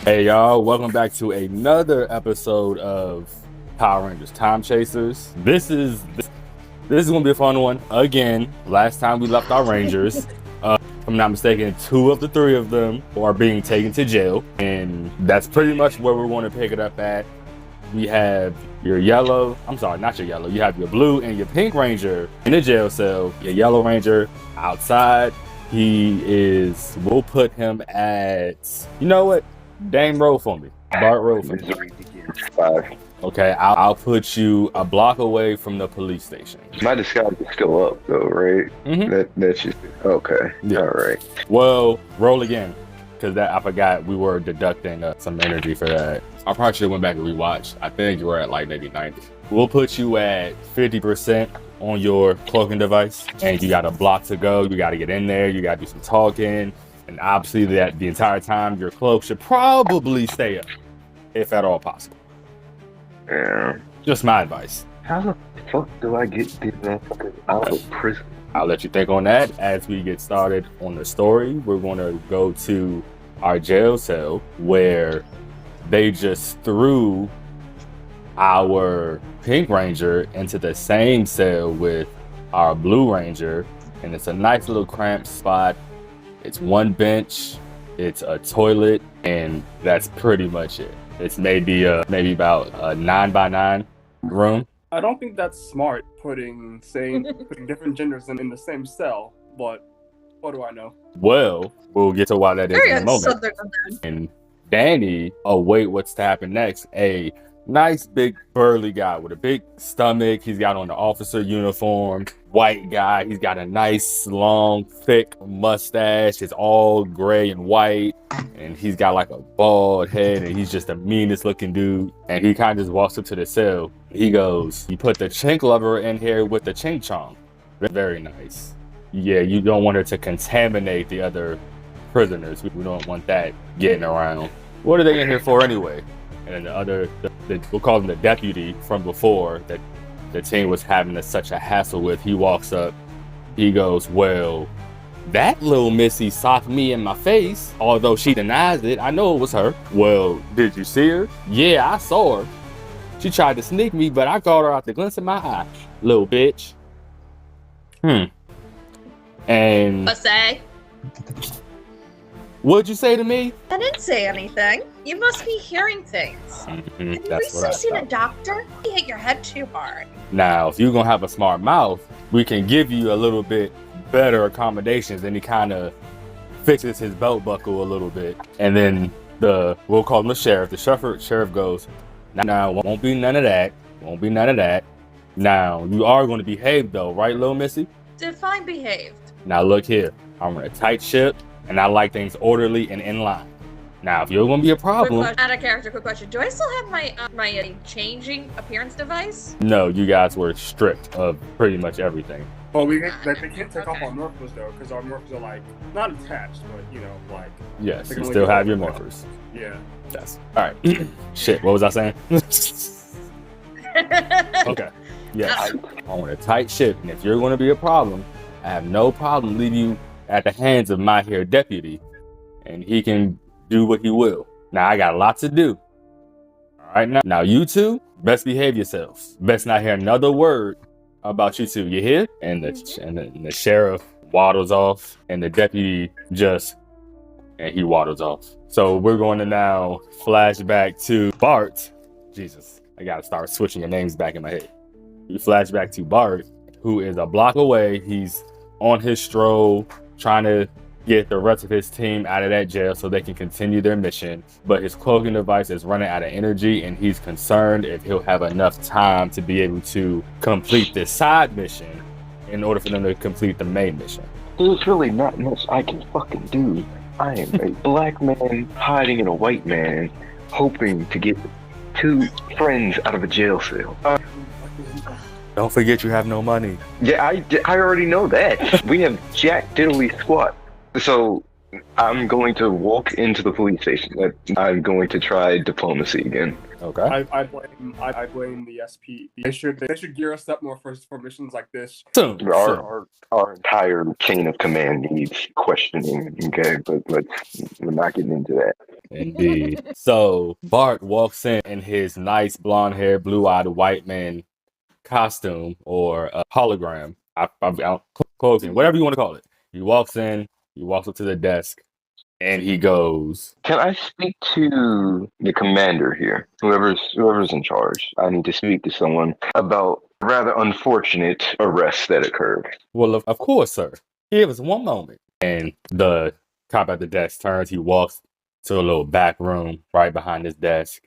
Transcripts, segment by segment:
Hey y'all, welcome back to another episode of Power Rangers Time Chasers. This is gonna be a fun one. Again, last time we left our Rangers, if I'm not mistaken, 2 of the 3 of them are being taken to jail, and that's pretty much where we're going to pick it up at. We have your yellow, I'm sorry, not your yellow, you have your blue and your pink Ranger in the jail cell, your yellow Ranger outside. We'll put him at, you know what? Dame, roll for me. Bart, roll for me. 5. Okay, I'll put you a block away from the police station. My disguise is still up, though, right? Mm-hmm. That's just okay. Yeah. All right. Well, roll again, because I forgot we were deducting some energy for that. I probably should have went back and rewatched. I think you were at like maybe 90. We'll put you at 50% on your cloaking device, and you got a block to go. You got to get in there. You got to do some talking. And obviously that the entire time your cloak should probably stay up, if at all possible. Yeah. Just my advice. How the fuck do I get these motherfuckers out of prison? I'll let you think on that as we get started on the story. We're going to go to our jail cell where they just threw our pink Ranger into the same cell with our blue Ranger. And it's a nice little cramped spot. It's one bench, it's a toilet, and that's pretty much it. It's maybe about a 9x9 room. I don't think that's smart putting different genders in the same cell, but what do I know? Well, we'll get to why that is in a moment. And Danny, wait, what's to happen next? A nice big burly guy with a big stomach. He's got on the officer uniform. White guy. He's got a nice, long, thick mustache. It's all gray and white. And he's got like a bald head. And he's just the meanest looking dude. And he kind of just walks up to the cell. He goes, "You put the chink lover in here with the chink chong." Very nice. Yeah, you don't want her to contaminate the other prisoners. We don't want that getting around. What are they in here for anyway? And then we'll call him the deputy from before that the team was having such a hassle with. He walks up, he goes, "Well, that little missy socked me in my face, although she denies it. I know it was her." "Well, did you see her?" "Yeah, I saw her. She tried to sneak me, but I caught her out the glance of my eye. Little bitch." And Say? What'd you say to me? I didn't say anything. You must be hearing things. Have you recently seen a doctor? You hit your head too hard. Now, if you're gonna have a smart mouth, we can give you a little bit better accommodations. And he kind of fixes his belt buckle a little bit. And then we'll call him the sheriff. The sheriff goes, "Now, won't be none of that. Won't be none of that. Now, you are going to behave though, right, little missy?" Define behaved. "Now, look here. I'm on a tight ship, and I like things orderly and in line. Now, if you're going to be a problem..." Out of character, quick question. Do I still have my changing appearance device? No, you guys were stripped of pretty much everything. Well, they can't take off our morphers though, because our morphers are like not attached, but like. Yes, you still have your morphers. Yeah. Yes. All right. Shit. What was I saying? Okay. Yes. On a tight ship, and if you're going to be a problem, I have no problem leaving you at the hands of my here deputy, and he can do what he will. Now I got a lot to do. All right, now you two best behave yourselves. Best not hear another word about you two. You hear? And the sheriff waddles off, and the deputy he waddles off. So we're going to now flash back to Bart. Jesus, I gotta start switching your names back in my head. You flash back to Bart, who is a block away. He's on his stroll, trying to get the rest of his team out of that jail so they can continue their mission. But his cloaking device is running out of energy, and he's concerned if he'll have enough time to be able to complete this side mission in order for them to complete the main mission. There's really not much I can fucking do. I am a black man hiding in a white man, hoping to get 2 friends out of a jail cell. Don't forget you have no money. Yeah, I already know that. We have jack diddly squat. So I'm going to walk into the police station. I'm going to try diplomacy again. Okay. I blame the SP. They should gear us up more for missions like this. Our entire chain of command needs questioning. Okay, but we're not getting into that. Indeed. So Bart walks in his nice blonde hair, blue-eyed white man costume or a hologram, clothing, whatever you want to call it. He walks in, he walks up to the desk, and he goes, Can I speak to the commander here? Whoever's in charge. I need to speak to someone about a rather unfortunate arrest that occurred. well, of course, sir. Give us one moment. And the cop at the desk turns, he walks to a little back room right behind his desk,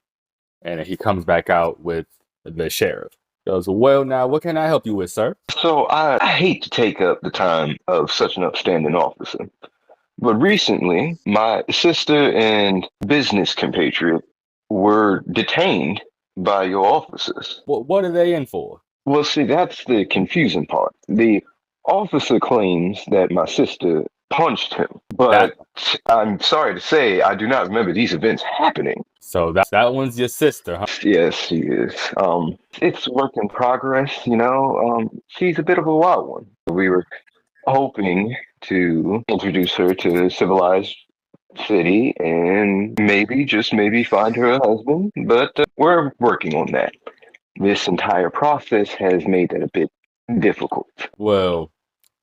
and he comes back out with the sheriff. Goes, well, now, what can I help you with, sir? So I hate to take up the time of such an upstanding officer, but recently my sister and business compatriot were detained by your officers. What are they in for? Well, see, that's the confusing part. The officer claims that my sister punched him, but I'm sorry to say I do not remember these events happening. So that one's your sister, huh? Yes, she is. It's work in progress, you know. She's a bit of a wild one. We were hoping to introduce her to a civilized city and maybe, just maybe, find her a husband, but we're working on that. This entire process has made that a bit difficult. Well,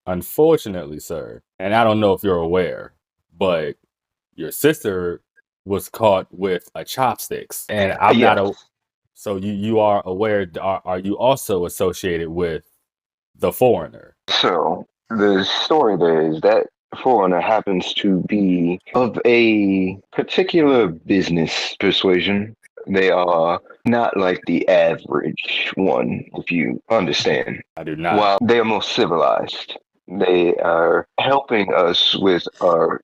unfortunately, sir, and I don't know if you're aware, but your sister was caught with a chopsticks, and I'm not. So you are aware? Are you also associated with the foreigner? So the story there is that foreigner happens to be of a particular business persuasion. They are not like the average one, if you understand. I do not. While they are more civilized, they are helping us with our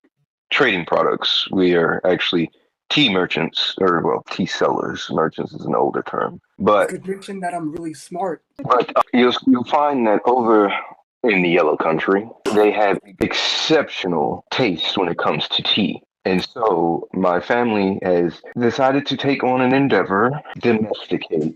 trading products. We are actually tea merchants, or well, tea sellers. Merchants is an older term. But you could mention that I'm really smart. But you'll find that over in the Yellow Country, they have exceptional taste when it comes to tea. And so my family has decided to take on an endeavor, domesticate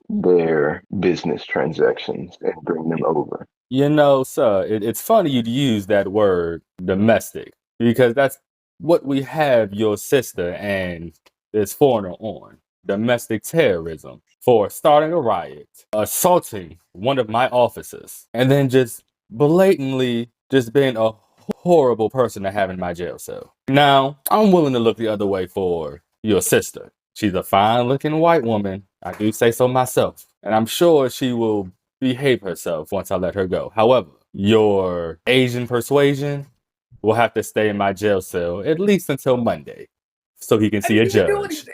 their business transactions and bring them over. You know, sir, it's funny you'd use that word domestic, because that's what we have your sister and this foreigner on. Domestic terrorism for starting a riot, assaulting one of my officers, and then just blatantly just being a horrible person to have in my jail cell. Now, I'm willing to look the other way for your sister. She's a fine-looking white woman. I do say so myself. And I'm sure she will behave herself once I let her go. However, your Asian persuasion will have to stay in my jail cell at least until Monday so he can see a judge.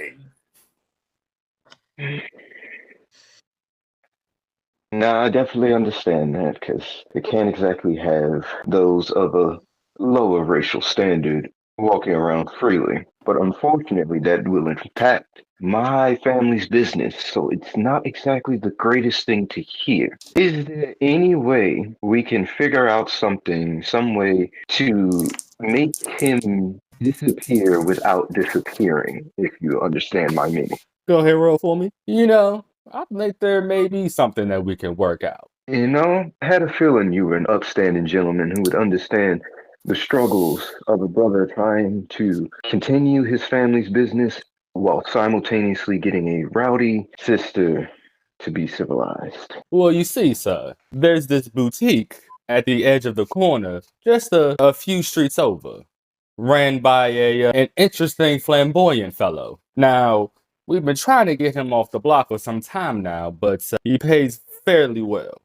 No, I definitely understand that, because they can't exactly have those of a lower racial standard walking around freely. But unfortunately, that will impact my family's business, so it's not exactly the greatest thing to hear. Is there any way we can figure out some way to make him disappear without disappearing, if you understand my meaning? Go ahead, roll for me. You know, I think there may be something that we can work out. You know, I had a feeling you were an upstanding gentleman who would understand the struggles of a brother trying to continue his family's business while simultaneously getting a rowdy sister to be civilized. Well, you see, sir, there's this boutique at the edge of the corner, just a few streets over, ran by an interesting flamboyant fellow. Now, we've been trying to get him off the block for some time now, but he pays fairly well.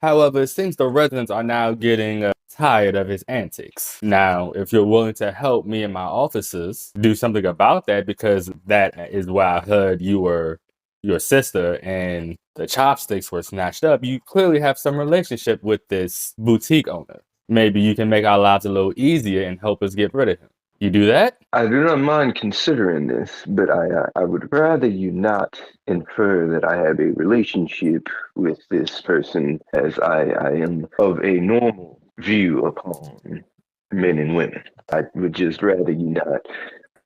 However, it seems the residents are now getting tired of his antics. Now, if you're willing to help me and my officers do something about that, because that is where I heard you were your sister and the chopsticks were snatched up, you clearly have some relationship with this boutique owner. Maybe you can make our lives a little easier and help us get rid of him. You do that? I do not mind considering this, but I would rather you not infer that I have a relationship with this person, as I am of a normal view upon men and women. I would just rather you not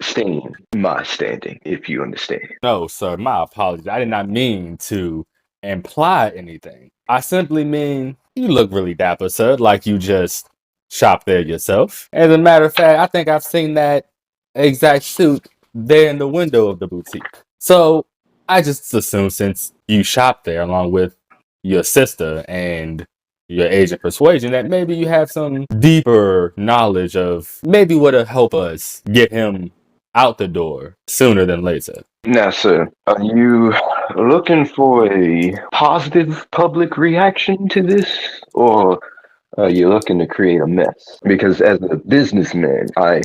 stain my standing, if you understand. No, sir, my apologies. I did not mean to imply anything. I simply mean you look really dapper, sir, like you just shop there yourself. As a matter of fact, I think I've seen that exact suit there in the window of the boutique. So I just assume since you shop there along with your sister and your agent Persuasion that maybe you have some deeper knowledge of maybe what'll help us get him out the door sooner than later. Now, sir, are you looking for a positive public reaction to this, or are you looking to create a mess? Because as a businessman, I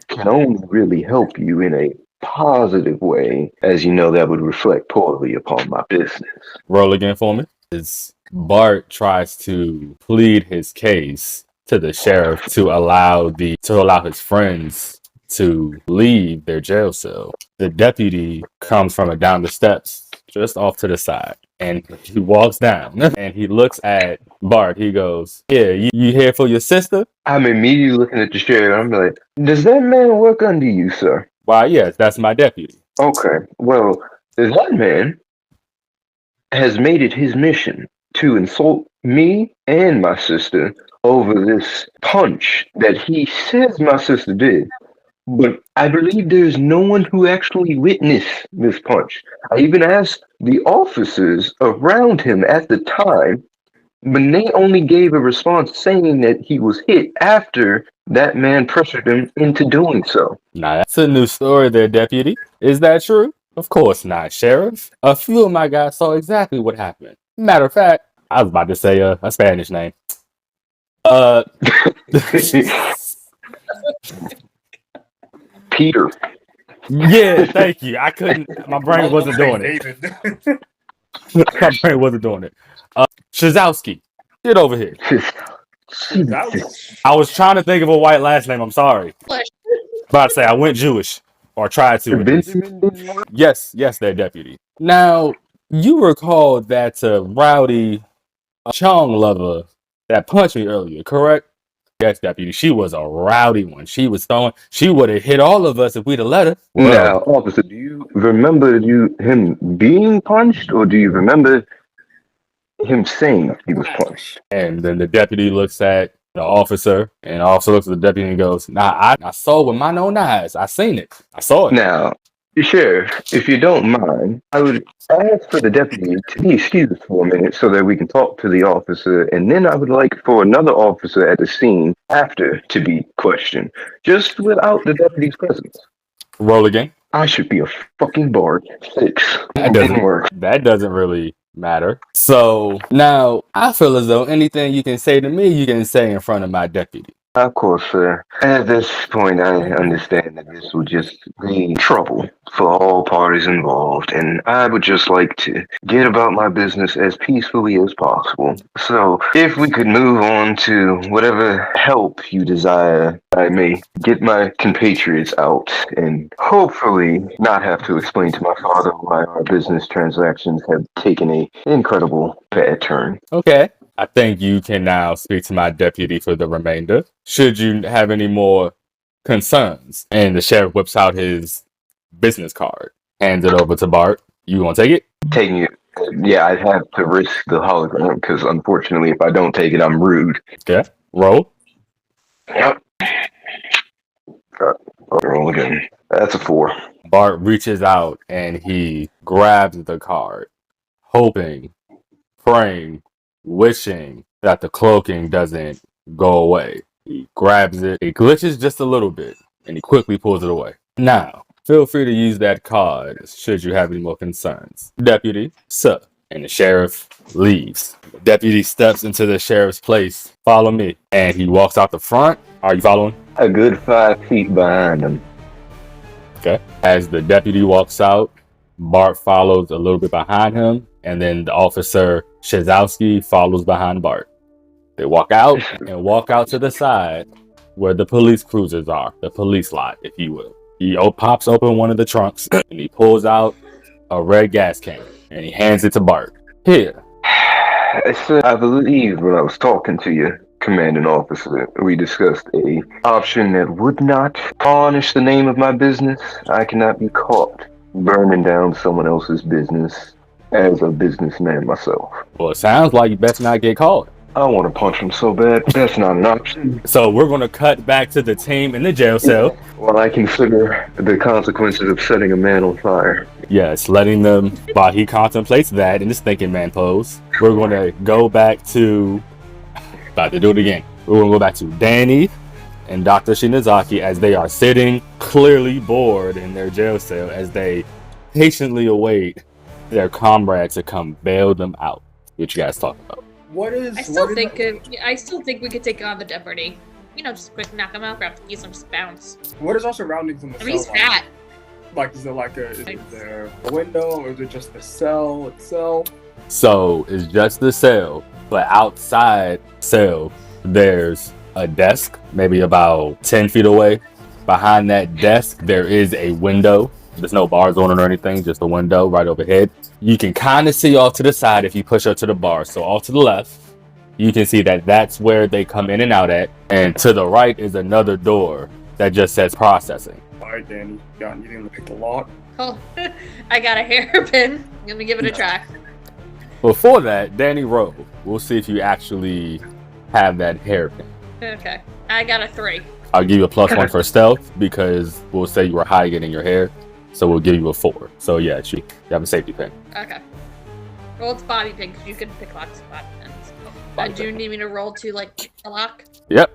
can only really help you in a positive way, as you know that would reflect poorly upon my business. Roll again for me. As Bart tries to plead his case to the sheriff to allow his friends to leave their jail cell, the deputy comes from down the steps just off to the side, and he walks down and he looks at Bart. He goes, "Yeah, you here for your sister?" I'm immediately looking at the sheriff. I'm like, "Does that man work under you, sir?" "Why, yes, that's my deputy." Okay, well, that man has made it his mission to insult me and my sister over this punch that he says my sister did. But I believe there's no one who actually witnessed this punch. I even asked the officers around him at the time, but they only gave a response saying that he was hit after that man pressured him into doing so. Now, that's a new story there, deputy. Is that true? Of course not, sheriff. A few of my guys saw exactly what happened. Matter of fact, I was about to say a Spanish name. Peter. Yeah, thank you. I couldn't. My brain wasn't doing it. My brain wasn't doing it. Shazowski, get over here. I was trying to think of a white last name. I'm sorry. About to say I went Jewish, or tried to. Yes, there, deputy. Now you recall that rowdy Chong lover that punched me earlier, correct? Yes, deputy. She was a rowdy one. She would have hit all of us if we'd have let her. Now, officer, do you remember him being punched, or do you remember him saying he was punched? And then the deputy looks at the officer, and the officer looks at the deputy and goes, "Nah, I saw it with my own eyes. I seen it. I saw it." Now, Sheriff, if you don't mind, I would ask for the deputy to be excused for a minute so that we can talk to the officer, and then I would like for another officer at the scene after to be questioned, just without the deputy's presence. Roll again. I should be a fucking Bart. 6. That doesn't work. That doesn't really matter. So now I feel as though anything you can say to me, you can say in front of my deputy. Of course, sir. At this point, I understand that this will just be trouble for all parties involved, and I would just like to get about my business as peacefully as possible. So, if we could move on to whatever help you desire, I may get my compatriots out and hopefully not have to explain to my father why our business transactions have taken an incredible bad turn. Okay. I think you can now speak to my deputy for the remainder. Should you have any more concerns? And the sheriff whips out his business card, hands it over to Bart. You gonna take it? Taking it. Yeah, I'd have to risk the hologram because unfortunately, if I don't take it, I'm rude. Okay. Roll. Yep. Roll again. That's a 4. Bart reaches out and he grabs the card, hoping, praying, wishing that the cloaking doesn't go away. He grabs it, it glitches just a little bit, and he quickly pulls it away. Now, feel free to use that card should you have any more concerns. Deputy, sir. And the sheriff leaves. The deputy steps into the sheriff's place. Follow me. And he walks out the front. Are you following? A good 5 feet behind him. Okay. As the deputy walks out, Bart follows a little bit behind him, and then the officer Shazowski follows behind Bart. They walk out and walk out to the side where the police cruisers are, the police lot, if you will. He pops open one of the trunks and he pulls out a red gas can and he hands it to Bart. Here. I believe when I was talking to you, commanding officer, we discussed a option that would not tarnish the name of my business. I cannot be caught burning down someone else's business as a businessman myself. Well, it sounds like you best not get caught. I want to punch him so bad. That's not an option. So we're going to cut back to the team in the jail cell. While I consider the consequences of setting a man on fire. Yes, letting them, while he contemplates that in his thinking man pose, we're going to go back to, about to do it again. We're going to go back to Danny and Dr. Shinozaki as they are sitting clearly bored in their jail cell as they patiently await their comrade to come bail them out. What you guys talking about? I still think we could take on the Jeopardy. You know, just quick knock him out, grab the keys, and just bounce. What is our surroundings in the cell? He's fat. Like, is there a window, or is it just the cell itself? So it's just the cell, but outside cell, there's a desk, maybe about 10 feet away. Behind that desk, there is a window. There's no bars on it or anything, just a window right overhead. You can kind of see off to the side if you push up to the bar. So off to the left, you can see that that's where they come in and out at. And to the right is another door that just says processing. All right, Danny, you need to pick the lock. Oh, I got a hairpin. Let me give it a try. Before that, Danny, roll. We'll see if you actually have that hairpin. Okay, I got a 3. I'll give you a +1 for stealth because we'll say you were hiding in your hair. So we'll give you a 4. So yeah, you have a safety pin. Okay. Well, it's bobby pin because you can pick locks with bobby pins. Do you need me to roll to like a lock? Yep.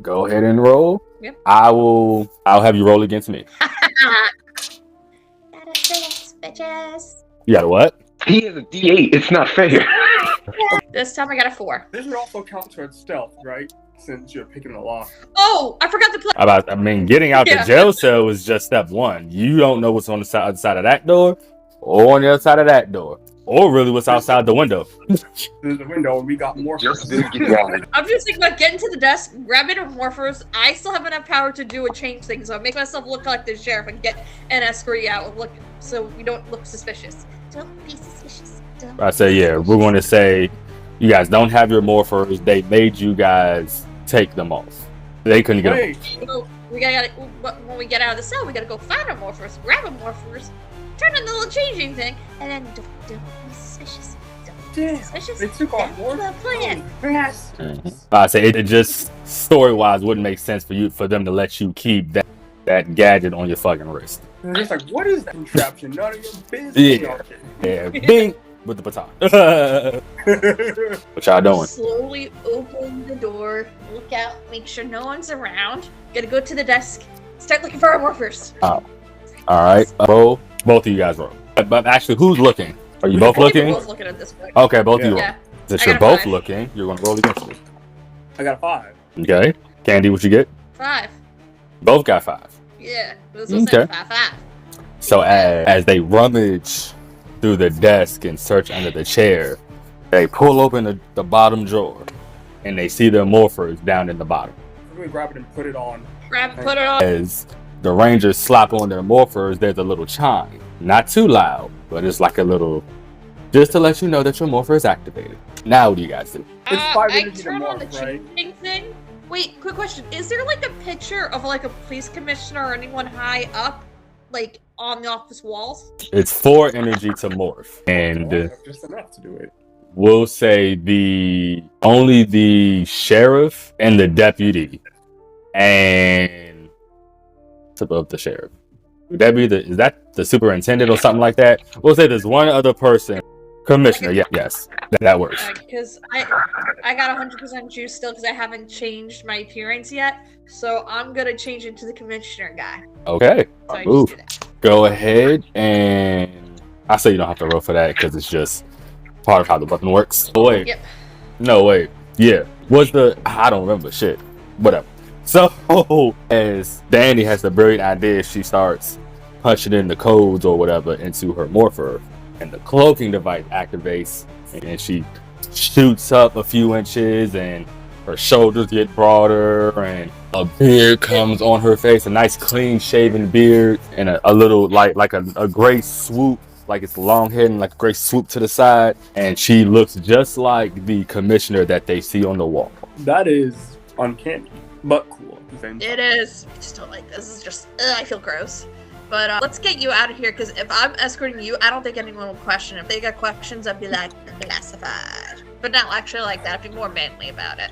Go ahead and roll. Yep. I'll have you roll against me. Got a 6, bitches. You got a what? He has a D8. It's not fair. This time I got a 4. This would also count towards stealth, right? Since you're picking the lock. Oh, I forgot to play. Getting out the jail cell is just step 1. You don't know what's on the other side of that door, or on the other side of that door, or really what's outside the window. There's the window, and we got more. Just didn't get out. I'm just thinking about getting to the desk, grabbing a morphers. I still have enough power to do a change thing, so I make myself look like the sheriff and get an escort out and look so we don't look suspicious. Don't be suspicious. I say, yeah, we're going to say you guys don't have your morphers. They made you guys take them off. They couldn't get them. So we gotta, when we get out of the cell, we gotta go find a morphers, grab a morphers, turn on the little changing thing, and then don't be suspicious. Don't be suspicious. They took off more the plan. Yes. I say it just story-wise wouldn't make sense for them to let you keep that gadget on your fucking wrist. And it's like, what is that contraption? None of your business. Yeah. Bing with the baton. What y'all doing? Slowly open the door, look out, make sure no one's around. Gotta go to the desk, start looking for our morphers. Oh. All right, roll. Both of you guys roll. But actually, who's looking? Are you both looking? We're both looking at this point. Okay, both of you roll. Yeah. Since you're both looking, you're going to roll against me. I got a 5. Okay. Candi, what you get? 5. Both got 5. Yeah. Okay. 5. So as they rummage through the desk and search under the chair, they pull open the bottom drawer, and they see their morphers down in the bottom. We're going to grab it and put it on. Put it on. As the Rangers slap on their morphers, there's a little chime. Not too loud, but it's like a little, just to let you know that your morpher is activated. Now what do you guys do? It's 5 I energy to turn on the morph, right? changing thing. Wait, quick question. Is there like a picture of like a police commissioner or anyone high up, like on the office walls? It's 4 energy to morph. And just enough to do it. We'll say only the sheriff and the deputy and above the sheriff. Would that be is that the superintendent or something like that? We'll say there's one other person. Commissioner, yes, that works. Because I got 100% juice still because I haven't changed my appearance yet, so I'm gonna change into the commissioner guy. Okay, so I just do that. Go ahead, and I say you don't have to roll for that because it's just part of how the button works. Oh wait, yep. No wait, yeah. I don't remember shit. Whatever. So as Danny has the brilliant idea, she starts punching in the codes or whatever into her morpher. And the cloaking device activates, and she shoots up a few inches, and her shoulders get broader, and a beard comes on her face, a nice clean shaven beard, and a little like a gray swoop, like it's long head and like a gray swoop to the side, and she looks just like the commissioner that they see on the wall. That is uncanny, but cool at the same time. It is. I just don't like this. This is just, I feel gross. But let's get you out of here, because if I'm escorting you, I don't think anyone will question. If they got questions, I'd be like, classified. But no, actually, I like that. Be more manly about it.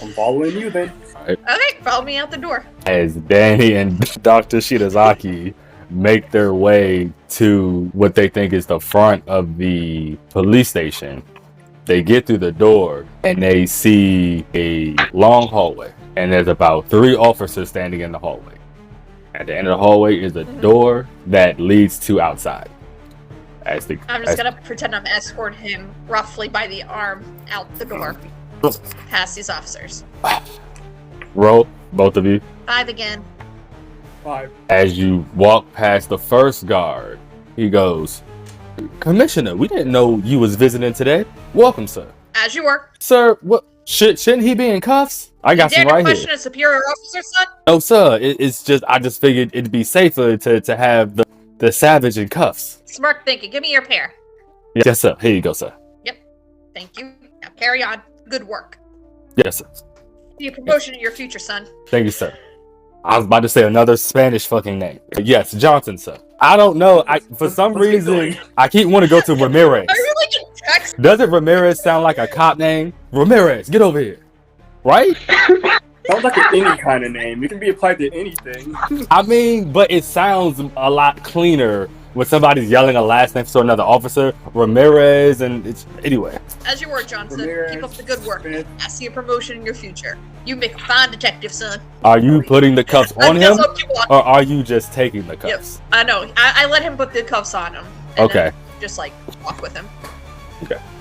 I'm following you then. Right. Okay, follow me out the door. As Danny and Dr. Shinozaki make their way to what they think is the front of the police station, they get through the door and they see a long hallway. And there's about 3 officers standing in the hallway. At the end of the hallway is a door that leads to outside. I'm just gonna pretend I'm escorting him roughly by the arm out the door, past these officers. Roll, both of you. 5 again. 5. As you walk past the first guard, he goes, "Commissioner, we didn't know you was visiting today. Welcome, sir." As you were. Sir, what? Shouldn't he be in cuffs? I got some right here. Question a superior officer, son? No, sir. It's just I just figured it'd be safer to have the savage in cuffs. Smart thinking. Give me your pair. Yes, sir. Here you go, sir. Yep. Thank you. Now carry on. Good work. Yes, sir. Be a promotion in your future, son. Thank you, sir. I was about to say another Spanish fucking name. Yes, Johnson, sir. I don't know. For some reason I keep wanting to go to Ramirez. Are you like in text? Doesn't Ramirez sound like a cop name? Ramirez, get over here. Right? Sounds like any kind of name. It can be applied to anything. I mean, but it sounds a lot cleaner when somebody's yelling a last name to another officer. Ramirez, and it's anyway. As you were, Johnson. Ramirez, Keep up the good work. Smith. I see a promotion in your future. You make a fine detective, son. Are you putting the cuffs on him, That's what you want. or are you just taking the cuffs? Yep. I know. I let him put the cuffs on him. And Okay. then just like walk with him.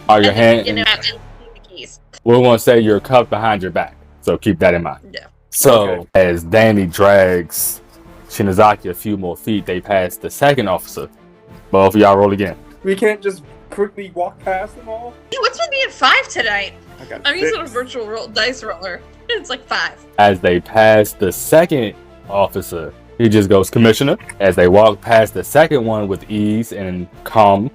Are your And then, hands? you know, and the keys. We're gonna say you're cuffed behind your back, so keep that in mind. Yeah. So as Danny drags Shinozaki a few more feet, they pass the second officer. Both of y'all roll again. We can't just quickly walk past them all. Hey, what's with being 5 tonight? I got I'm using a 6. virtual dice roller. It's like 5. As they pass the second officer, he just goes, "Commissioner." As they walk past the second one with ease and calm,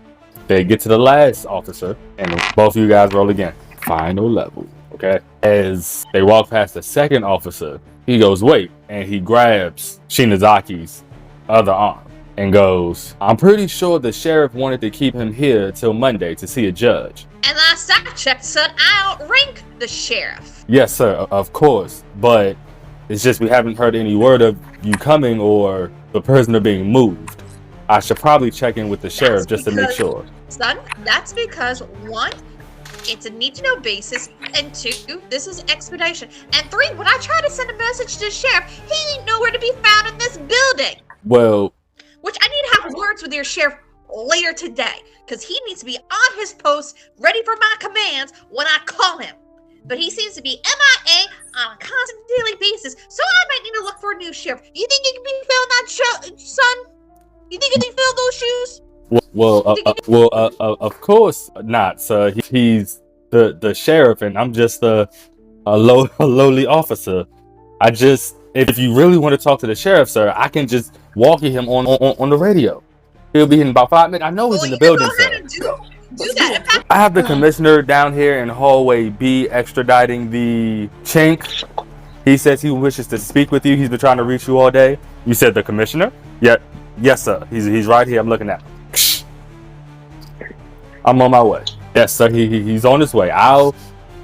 they get to the last officer, and both of you guys roll again. Final level, okay? As they walk past the second officer, he goes, "Wait," and he grabs Shinozaki's other arm and goes, "I'm pretty sure the sheriff wanted to keep him here till Monday to see a judge." And last I checked, son, I outrank the sheriff. Yes, sir, of course, but it's just we haven't heard any word of you coming or the prisoner being moved. I should probably check in with the sheriff just to make sure. Son, that's because 1, it's a need-to-know basis, and 2, this is expedition, and 3, when I try to send a message to the sheriff, he ain't nowhere to be found in this building. Well, Which I need to have words with your sheriff later today, because he needs to be on his post, ready for my commands when I call him. But he seems to be MIA on a constant daily basis, so I might need to look for a new sheriff. You think you can be filling that son? You think you can fill those shoes? Of course not, sir. He's the sheriff, and I'm just a lowly officer. If you really want to talk to the sheriff, sir, I can just walk him on the radio. He'll be in about 5 minutes. I know he's in the building, go ahead sir. and do that. In fact, I have the commissioner down here in hallway B extraditing the chink. He says he wishes to speak with you. He's been trying to reach you all day. You said the commissioner? Yeah. Yes, sir. He's right here. I'm looking at him. I'm on my way. Yes, sir. He's on his way.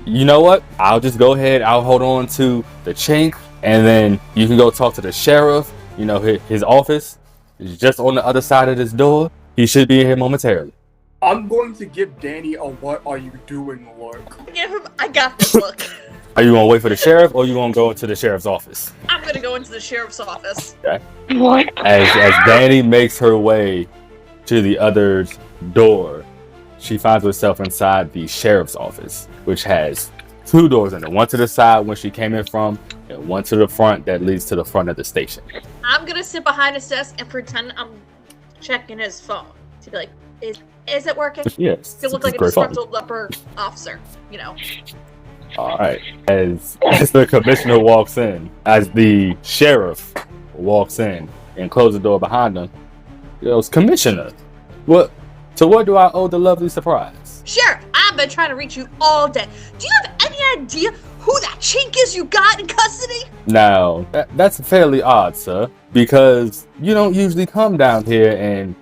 You know what? I'll just go ahead. I'll hold on to the chink, and then you can go talk to the sheriff. You know, his office is just on the other side of this door. He should be in here momentarily. I'm going to give Danny a "what are you doing" look. give him, I got this look. Are you gonna wait for the sheriff, or you gonna go into the sheriff's office? I'm gonna go into the sheriff's office. Okay. What? As Danny makes her way to the other's door, she finds herself inside the sheriff's office, which has 2 doors in it. One to the side when she came in from, and one to the front that leads to the front of the station. I'm gonna sit behind his desk and pretend I'm checking his phone to be like, is it working? Yes. He looks like a great phone. disgruntled upper officer, you know. All right. As the commissioner walks in, as the sheriff walks in and closes the door behind him, he goes, "Commissioner, what do I owe the lovely surprise?" Sheriff, I've been trying to reach you all day. Do you have any idea who that chink is you got in custody? Now, that's fairly odd, sir, because you don't usually come down here and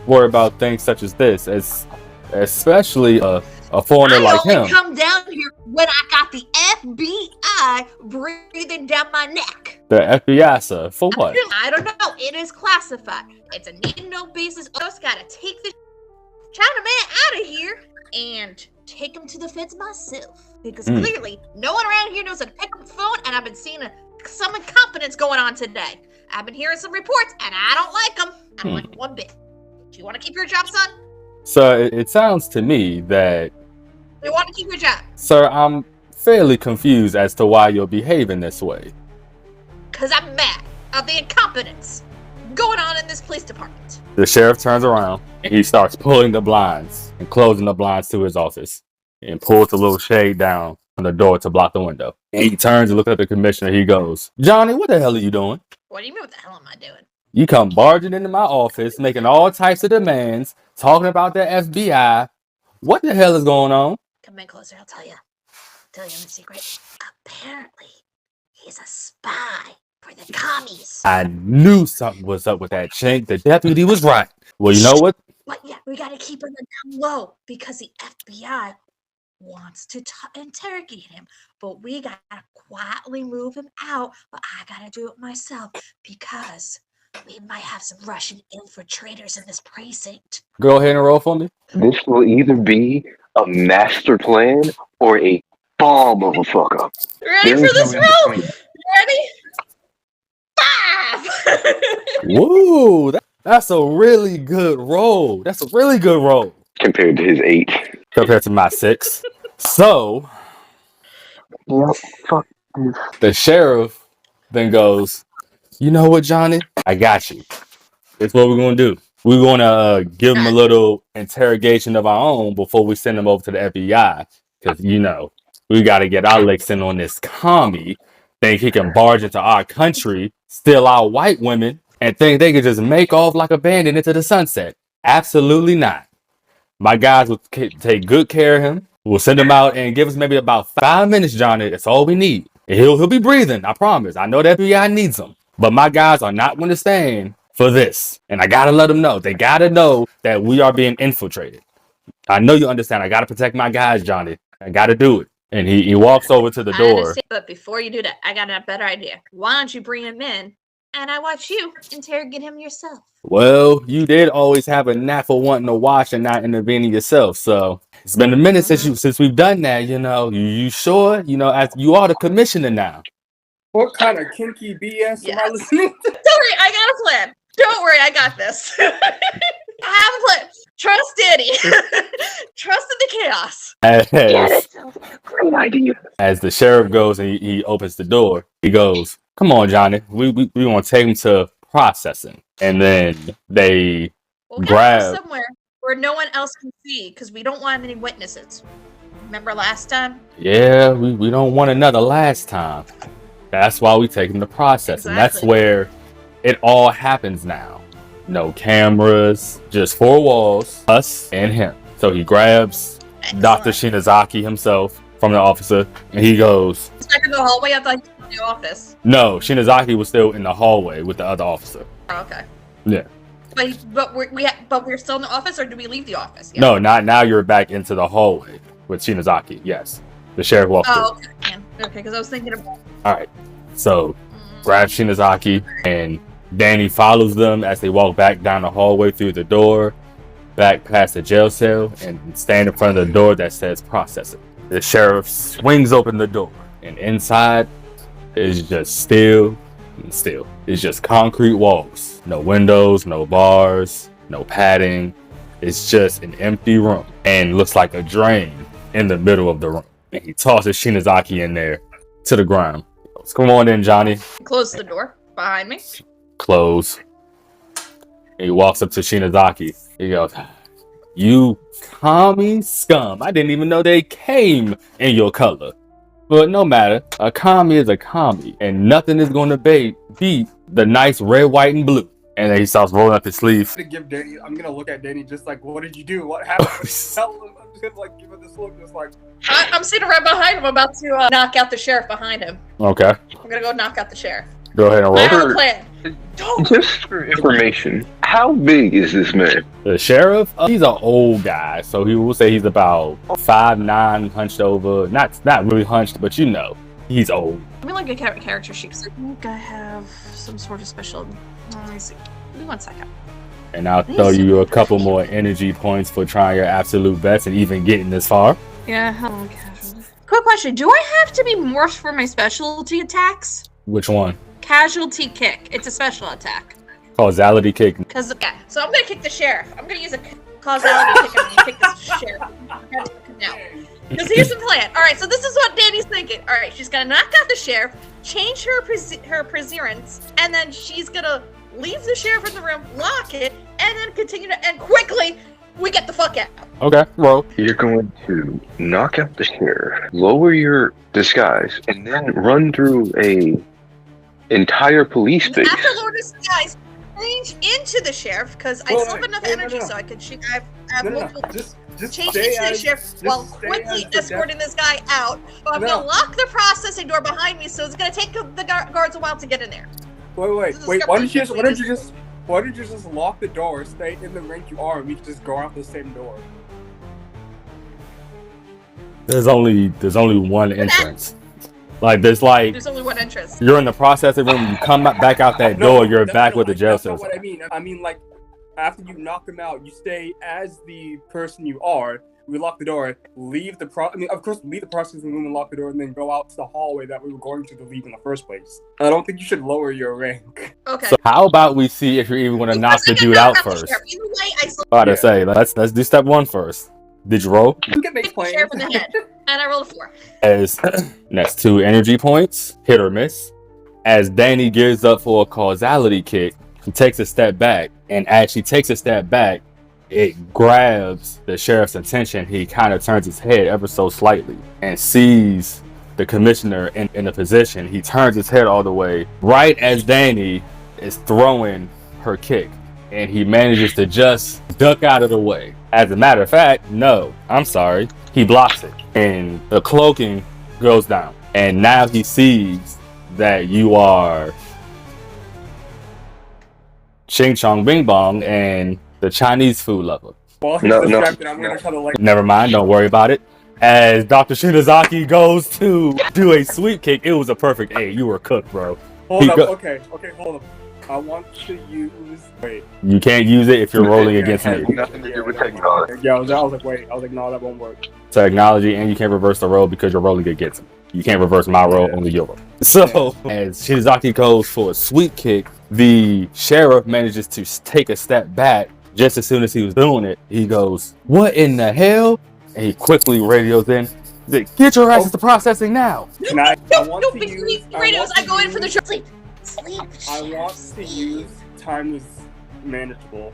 worry about things such as this, especially a foreigner like him. I only come down here when I got the FBI breathing down my neck. The FBI, sir? For what? I don't know. It is classified. It's a need-to-know basis. I just gotta take the Chinaman out of here and take him to the feds myself. Because clearly, no one around here knows how to pick up the phone, and I've been seeing some incompetence going on today. I've been hearing some reports, and I don't like them. I don't like one bit. Do you want to keep your job, son? So it sounds to me that... You want to keep your job? Sir, I'm fairly confused as to why you're behaving this way. Because I'm mad of the incompetence going on in this police department. The sheriff turns around and he starts pulling the blinds and closing the blinds to his office and pulls the little shade down on the door to block the window. And he turns and looks at the commissioner. He goes, Johnny, what the hell are you doing? What do you mean, what the hell am I doing? You come barging into my office, making all types of demands, talking about the FBI. What the hell is going on? Come in closer, I'll tell you. Tell you the secret. Apparently, he's a spy for the commies. I knew something was up with that chink. The deputy was right. Well, you know what? But yeah, we gotta keep him down low because the FBI wants to interrogate him. But we gotta quietly move him out. But I gotta do it myself because we might have some Russian infiltrators in this precinct. Go ahead and roll for me. This will either be a master plan or a bomb of a fuck up. Ready for this roll? Ready? 5! Woo! That's a really good roll. That's a really good roll. Compared to his 8. Compared to my 6. So, Yep, fuck this. the sheriff then goes, you know what, Johnny? I got you. It's what we're going to do. We're going to give him a little interrogation of our own before we send him over to the FBI. Because, you know, we got to get our licks in on this commie. Think he can barge into our country, steal our white women, and think they can just make off like a bandit into the sunset. Absolutely not. My guys will take good care of him. We'll send him out and give us maybe about 5 minutes, Johnny. That's all we need. And he'll be breathing, I promise. I know the FBI needs him. But my guys are not going to stand for this. And I got to let them know. They got to know that we are being infiltrated. I know you understand. I got to protect my guys, Johnny. I got to do it. And he walks over to the door. But before you do that, I got a better idea. Why don't you bring him in and I watch you interrogate him yourself? Well, you did always have a knack for wanting to watch and not intervening yourself. So it's been a minute since we've done that. You know, you sure? You know, as you are the commissioner now. What kind of kinky BS am I listening to? Don't worry, I got a plan. Don't worry, I got this. I have a plan. Trust Danny. Trust in the chaos. Yes, great idea. As the sheriff goes and he opens the door, he goes, come on, Johnny. We want to take him to Proecessing. And then they grab somewhere where no one else can see because we don't want any witnesses. Remember last time? Yeah, we don't want another last time. That's why we take him to Proecessing. Exactly. That's where it all happens now. No cameras, just 4 walls, us and him. So he grabs Dr. Shinozaki himself from the officer, and he goes... Back in the hallway of the office. No, Shinozaki was still in the hallway with the other officer. Oh, okay. Yeah. But we're still in the office, or do we leave the office? Yeah. No, not now. You're back into the hallway with Shinozaki. Yes, the sheriff walked through. Oh, okay. Yeah. Okay, because I was thinking about... All right. So, grab Shinozaki, and Danny follows them as they walk back down the hallway through the door, back past the jail cell, and stand in front of the door that says Proecessing. The sheriff swings open the door, and inside is just still. It's just concrete walls. No windows, no bars, no padding. It's just an empty room, and looks like a drain in the middle of the room. And he tosses Shinozaki in there to the ground. Come on in, Johnny. Close the door behind me. Close. And he walks up to Shinozaki. He goes, you commie scum. I didn't even know they came in your color. But no matter. A commie is a commie. And nothing is going to beat the nice red, white, and blue. And then he starts rolling up his sleeve. I'm gonna look at Danny just like, what did you do? What happened? I'm just gonna like give him this look, just like. I'm sitting right behind him, about to knock out the sheriff behind him. Okay. I'm gonna go knock out the sheriff. Go ahead and roll. I have a plan. Just for information, How big is this man? The sheriff, he's an old guy, so he will say he's about 5'9", hunched over. Not really hunched, but he's old. Let me look at character sheets. I think I have some sort of special. Let me see. Give me 1 second. And I'll throw you a couple more energy points for trying your absolute best and even getting this far. Yeah, hello, casualty. Quick question: do I have to be morphed for my specialty attacks? Which one? Casualty kick. It's a special attack. Causality kick. So I'm gonna kick the sheriff. I'm gonna use a causality kick and kick this sheriff. Now, because here's the plan. All right, so this is what Danny's thinking. All right, she's gonna knock out the sheriff, change her perseverance, and then she's gonna leave the sheriff in the room, lock it, and then continue to. And quickly, we get the fuck out. Okay, roll. You're going to knock out the sheriff, lower your disguise, and then run through a entire police base. After lower disguise, change into the sheriff because I still have enough energy so I can. I have multiple. Just change into the sheriff while quickly escorting this guy out. But I'm gonna lock the processing door behind me, so it's gonna take the guards a while to get in there. Wait! Why don't you just lock the door, stay in the rank you are, and we can just go out the same door? There's only one entrance. There's only one entrance. You're in the processing room. You come back out that door. You're back with the jail cell. That's not what I mean. I mean, like, after you knock him out, you stay as the person you are. We lock the door, leave the processing room and lock the door, and then go out to the hallway that we were going to leave in the first place. I don't think you should lower your rank. Okay. So how about we see if you're even going to knock the dude out first? Either way, I say let's do step 1 first. Did you roll? You can make plans. Sheriff in the head, and I rolled a 4. As next 2 energy points, hit or miss. As Danny gears up for a causality kick, he takes a step back, and as she takes a step back, it grabs the sheriff's attention. He kind of turns his head ever so slightly and sees the commissioner in a position. He turns his head all the way right as Danny is throwing her kick, and he manages to just duck out of the way. As a matter of fact, no, I'm sorry, he blocks it, and the cloaking goes down, and now he sees that you are Ching Chong Bing Bong and the Chinese food lover. Well, he's distracted. I'm gonna try to Never mind, don't worry about it. As Dr. Shinozaki goes to do a sweep kick, it was a perfect A. You were cooked, bro. Hold up. Okay, hold up. I want to use. Wait. You can't use it if you're rolling against me. Nothing to do with technology. Yeah, I was like, wait. I was like, no, that won't work. Technology, and you can't reverse the roll because you're rolling against him. You can't reverse my roll, only your roll. So, as Shinozaki goes for a sweep kick, the sheriff manages to take a step back. Just as soon as he was doing it, he goes, "What in the hell?" And he quickly radios in, "Get your asses to processing now." I want to use time is manageable.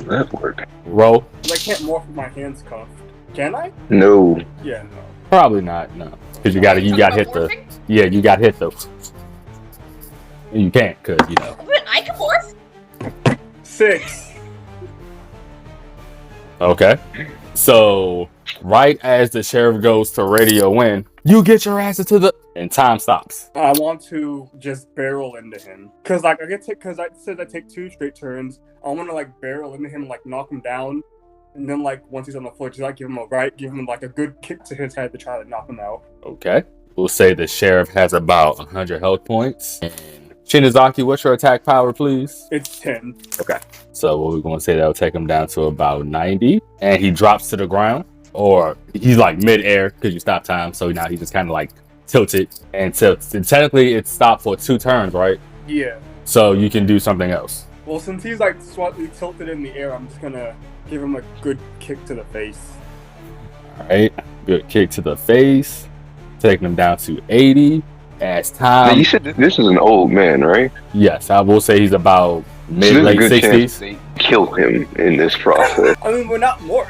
That worked. Roll. I can't morph with my hands cuffed. Can I? No. Yeah, no. Probably not, no. Because you got hit the. Yeah, you got hit though. You can't, because I can morph. 6. Okay. So, right as the sheriff goes to radio in, you get your asses to the... And time stops. I want to just barrel into him. Because, I said I take 2 straight turns. I want to, barrel into him, knock him down. And then, once he's on the floor, just, give him a good kick to his head to try to knock him out. Okay. We'll say the sheriff has about 100 health points. And Shinozaki, what's your attack power, please? It's 10. Okay. So what we're going to say, that'll take him down to about 90. And he drops to the ground. Or he's mid-air because you stop time. So now he just kind of tilted. And technically it's stopped for 2 turns, right? Yeah. So you can do something else. Well, since he's slightly tilted in the air, I'm just going to give him a good kick to the face. All right. Good kick to the face. Taking him down to 80. As time. Now you said this is an old man, right? Yes, I will say he's about late 60s. They kill him in this process. I mean, we're not more.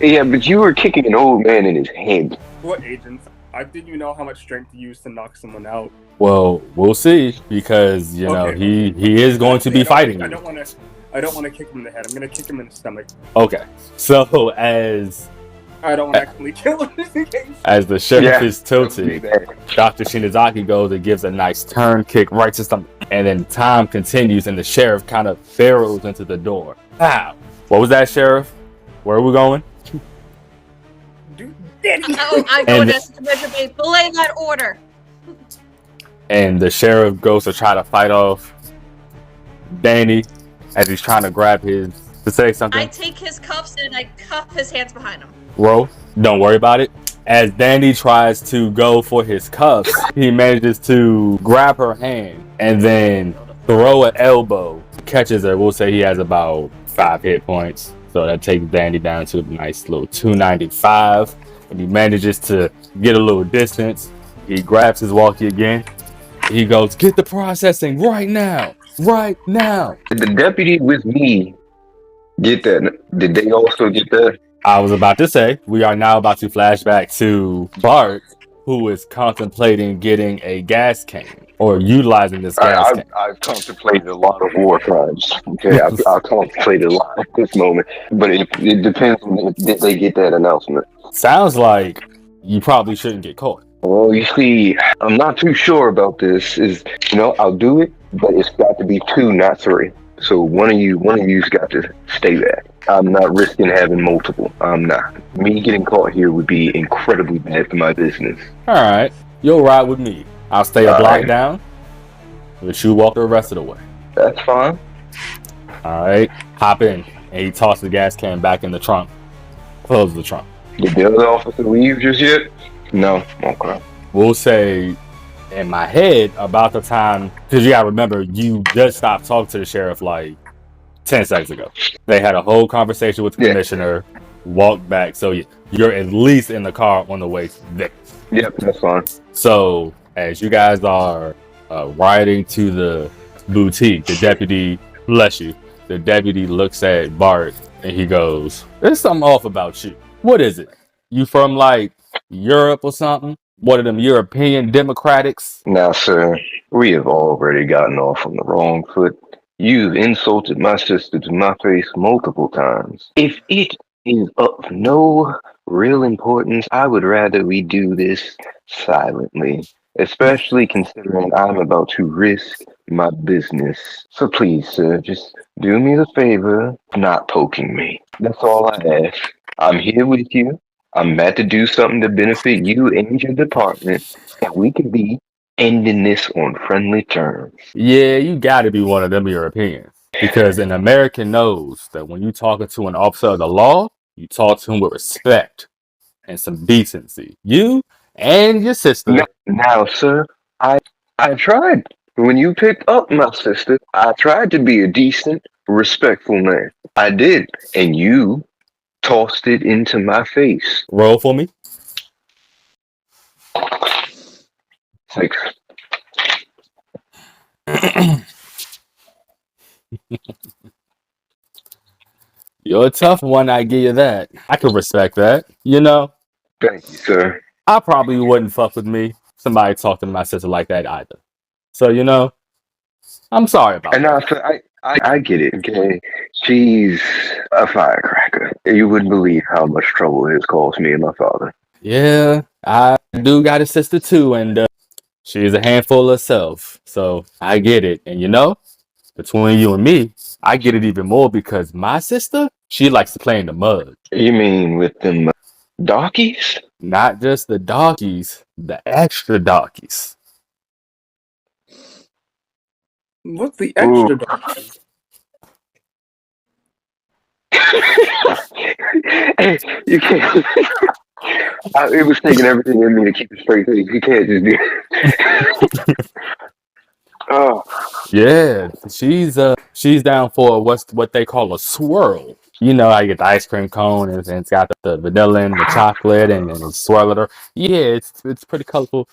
Yeah, but you were kicking an old man in his head. What agents? I didn't even know how much strength to use to knock someone out. Well, we'll see because he is going to be fighting you. I don't want to kick him in the head. I'm going to kick him in the stomach. Okay. So as I don't want to accidentally kill him. As the sheriff is tilted, Dr. Shinozaki goes and gives a nice turn kick right to stomach. And then time continues and the sheriff kind of barrels into the door. Wow. What was that, Sheriff? Where are we going? I go and ask the measure be belay that order. And the sheriff goes to try to fight off Danny as he's trying to grab his to say something. I take his cuffs and I cuff his hands behind him. Bro, don't worry about it. As Danny tries to go for his cuffs, he manages to grab her hand and then throw an elbow. Catches her. We'll say he has about 5 hit points. So that takes Danny down to a nice little 295. And he manages to get a little distance. He grabs his walkie again. He goes, "Get the processing right now. Right now." Did the deputy with me get that? Did they also get that? I was about to say, we are now about to flash back to Bart, who is contemplating getting a gas can or utilizing this gas can. I've contemplated a lot of war crimes. Okay, I've contemplated a lot at this moment, but it depends on if they get that announcement. Sounds like you probably shouldn't get caught. Well, you see, I'm not too sure about this. I'll do it, but it's got to be 2, not 3. So one of you's got to stay back. I'm not risking having multiple. I'm not. Me getting caught here would be incredibly bad for my business. All right, you'll ride with me. I'll stay a block down. Let you walk the rest of the way. That's fine. All right, hop in, and he tosses the gas can back in the trunk. Close the trunk. Did the other officer leave just yet? No. Okay. We'll say in my head about the time, because you gotta remember, you just stopped talking to the sheriff like 10 seconds ago. They had a whole conversation with the commissioner, walked back, so you're at least in the car on the way there. Yep, that's fine. So as you guys are riding to the boutique, the deputy, bless you, the deputy looks at Bart and he goes, "There's something off about you. What is it? You from like Europe or something? One of them European democrats?" Now, sir, we have already gotten off on the wrong foot. You've insulted my sister to my face multiple times. If it is of no real importance, I would rather we do this silently, especially considering I'm about to risk my business. So please, sir, just do me the favor of not poking me. That's all I ask. I'm here with you. I'm mad to do something to benefit you and your department, and we could be ending this on friendly terms. Yeah, you gotta be one of them Europeans. Because an American knows that when you talking to an officer of the law, you talk to him with respect and some decency. You and your sister. Now, sir, I tried. When you picked up my sister, I tried to be a decent, respectful man. I did. And you tossed it into my face. Roll for me. 6. You're a tough one, I give you that. I can respect that, you know? Thank you, sir. I probably wouldn't fuck with me. Somebody talk to my sister like that either. So, you know, I'm sorry about that. Sir, I get it, okay? She's a firecracker. You wouldn't believe how much trouble it has caused me and my father. Yeah, I do got a sister too, and she's a handful of herself. So I get it. And you know, between you and me, I get it even more because my sister, she likes to play in the mud. You mean with them darkies? Not just the darkies, the extra darkies. What's the extra darkies? Hey, you can't. It was taking everything in me to keep a straight face. You can't just do it. Oh. Yeah, she's down for what they call a swirl. You know how you get the ice cream cone and it's got the vanilla and the chocolate and swirl it. Yeah, it's pretty colorful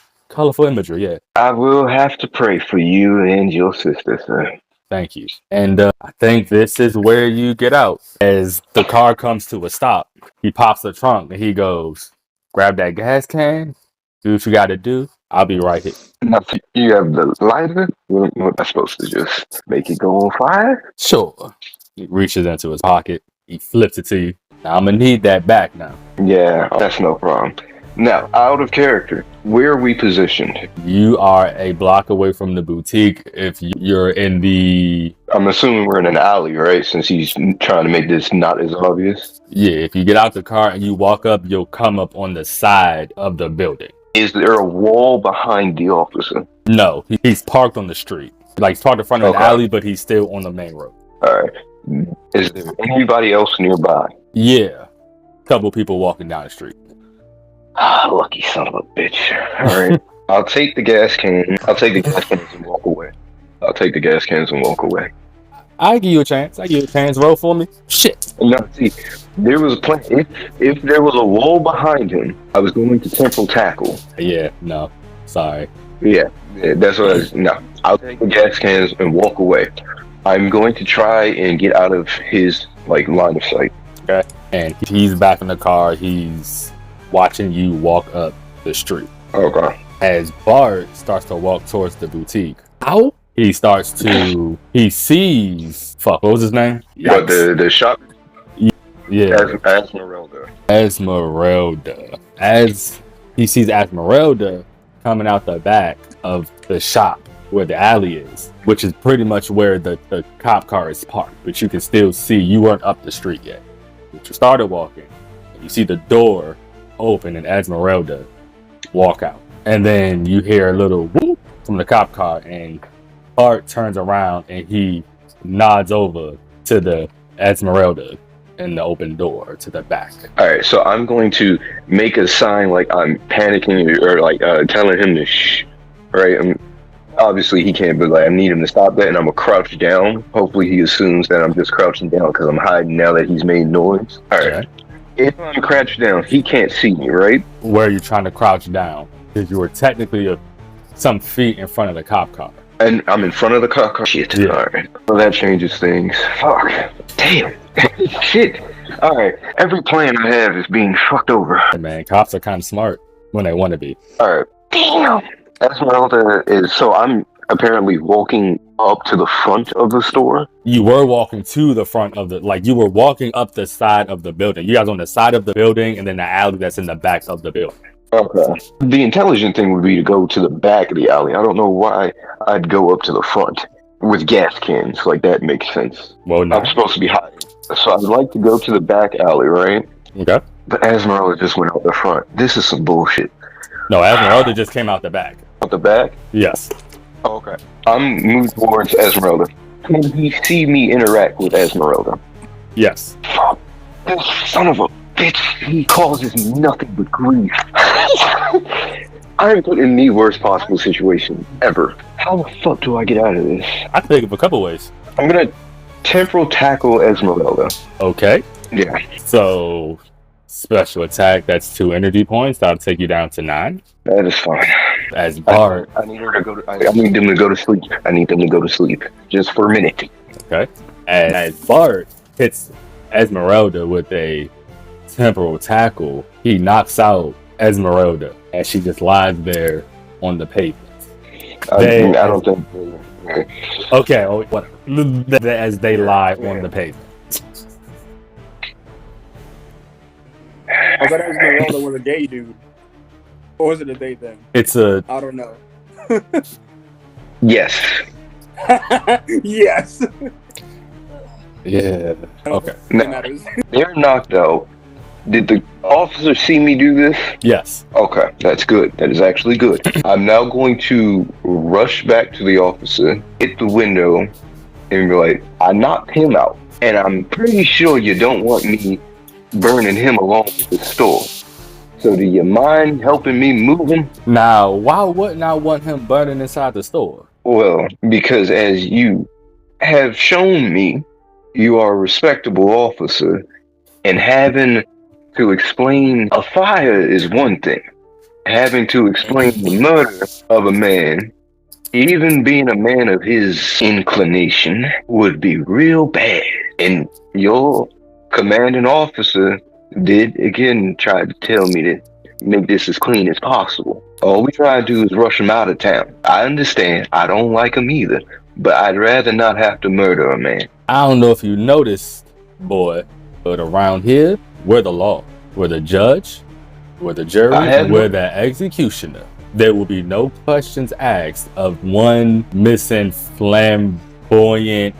imagery. Yeah. I will have to pray for you and your sister, sir. Thank you. And I think this is where you get out. As the car comes to a stop, he pops the trunk and he goes, "Grab that gas can, do what you got to do. I'll be right here." Now, you have the lighter? What am I supposed to just make it go on fire? Sure. He reaches into his pocket. He flips it to you. Now, I'm gonna need that back now. Yeah, that's no problem. Now, out of character, where are we positioned? You are a block away from the boutique. If you're in the... I'm assuming we're in an alley, right? Since he's trying to make this not as obvious. Yeah, if you get out the car and you walk up, you'll come up on the side of the building. Is there a wall behind the officer? No, he's parked on the street. Like, he's parked in front of the alley, but he's still on the main road. All right. Is there anybody else nearby? Yeah. Couple people walking down the street. Ah, lucky son of a bitch. All right. I'll take the gas can. I'll take the gas cans and walk away. I give you a chance. Roll for me. Shit. No, see, there was a plan. If there was a wall behind him, I was going to temporal tackle. Yeah, no. Sorry. Yeah, that's what I was. No, I'll take the gas cans and walk away. I'm going to try and get out of his line of sight. Okay. And he's back in the car. He's watching you walk up the street. Okay. As Bart starts to walk towards the boutique, he sees, what was his name? But the shop? Yeah. Esmeralda. As he sees Esmeralda coming out the back of the shop where the alley is, which is pretty much where the cop car is parked, but you can still see you weren't up the street yet. But you started walking, and you see the door open and Esmeralda walk out. And then you hear a little whoop from the cop car, and Bart turns around and he nods over to the Esmeralda in the open door to the back. All right, so I'm going to make a sign like I'm panicking or telling him to shh. Right? Obviously he can't, but I need him to stop that, and I'm gonna crouch down. Hopefully he assumes that I'm just crouching down because I'm hiding now that he's made noise. All right. Okay. If I'm crouched down, he can't see me, right? Where are you trying to crouch down? Because you were technically some feet in front of the cop car. And I'm in front of the cop car. Shit. Yeah. All right. Well, that changes things. Fuck. Damn. Shit. All right. Every plan I have is being fucked over. Hey man, cops are kind of smart when they want to be. All right. Damn. Esmeralda is... So I'm apparently walking up to the front of the store. You were walking to the front of you were walking up the side of the building. You guys on the side of the building, and then the alley that's in the back of the building. Okay. The intelligent thing would be to go to the back of the alley. I don't know why I'd go up to the front with gas cans. That makes sense. Well, no. I'm supposed to be hiding. So I'd like to go to the back alley, right? Okay. But Esmeralda just went out the front. This is some bullshit. No, Esmeralda just came out the back. Out the back? Yes. Okay. I'm moving towards Esmeralda. Can he see me interact with Esmeralda? Yes. Fuck. This son of a bitch, he causes me nothing but grief. I am put in the worst possible situation ever. How the fuck do I get out of this? I can think of a couple ways. I'm gonna temporal tackle Esmeralda. Okay. Yeah. So, special attack, that's 2 energy points. That'll take you down to 9. That is fine. As Bart... I need her to go to... I need them to go to sleep. I need them to go to sleep. Just for a minute. Okay. As Bart hits Esmeralda with a temporal tackle, he knocks out Esmeralda as she just lies there on the pavement. I don't think... Okay, whatever. As they lie on the pavement. I thought Esmeralda was a gay dude. Or was it a date then? I don't know. Yes. Yes. Yeah. Okay. Now, they're knocked out. Did the officer see me do this? Yes. Okay, that's good. That is actually good. I'm now going to rush back to the officer, hit the window, and be like, I knocked him out. And I'm pretty sure you don't want me burning him along with the store. So do you mind helping me move him? Now, why wouldn't I want him burning inside the store? Well, because as you have shown me, you are a respectable officer, and having to explain a fire is one thing. Having to explain the murder of a man, even being a man of his inclination, would be real bad. And your commanding officer did again try to tell me to make this as clean as possible. All we try to do is rush him out of town. I understand. I don't like him either, but I'd rather not have to murder a man. I don't know if you noticed, boy, but around here, We're the law. We're the judge. We're the jury. And we're the executioner. There will be no questions asked of one missing flamboyant,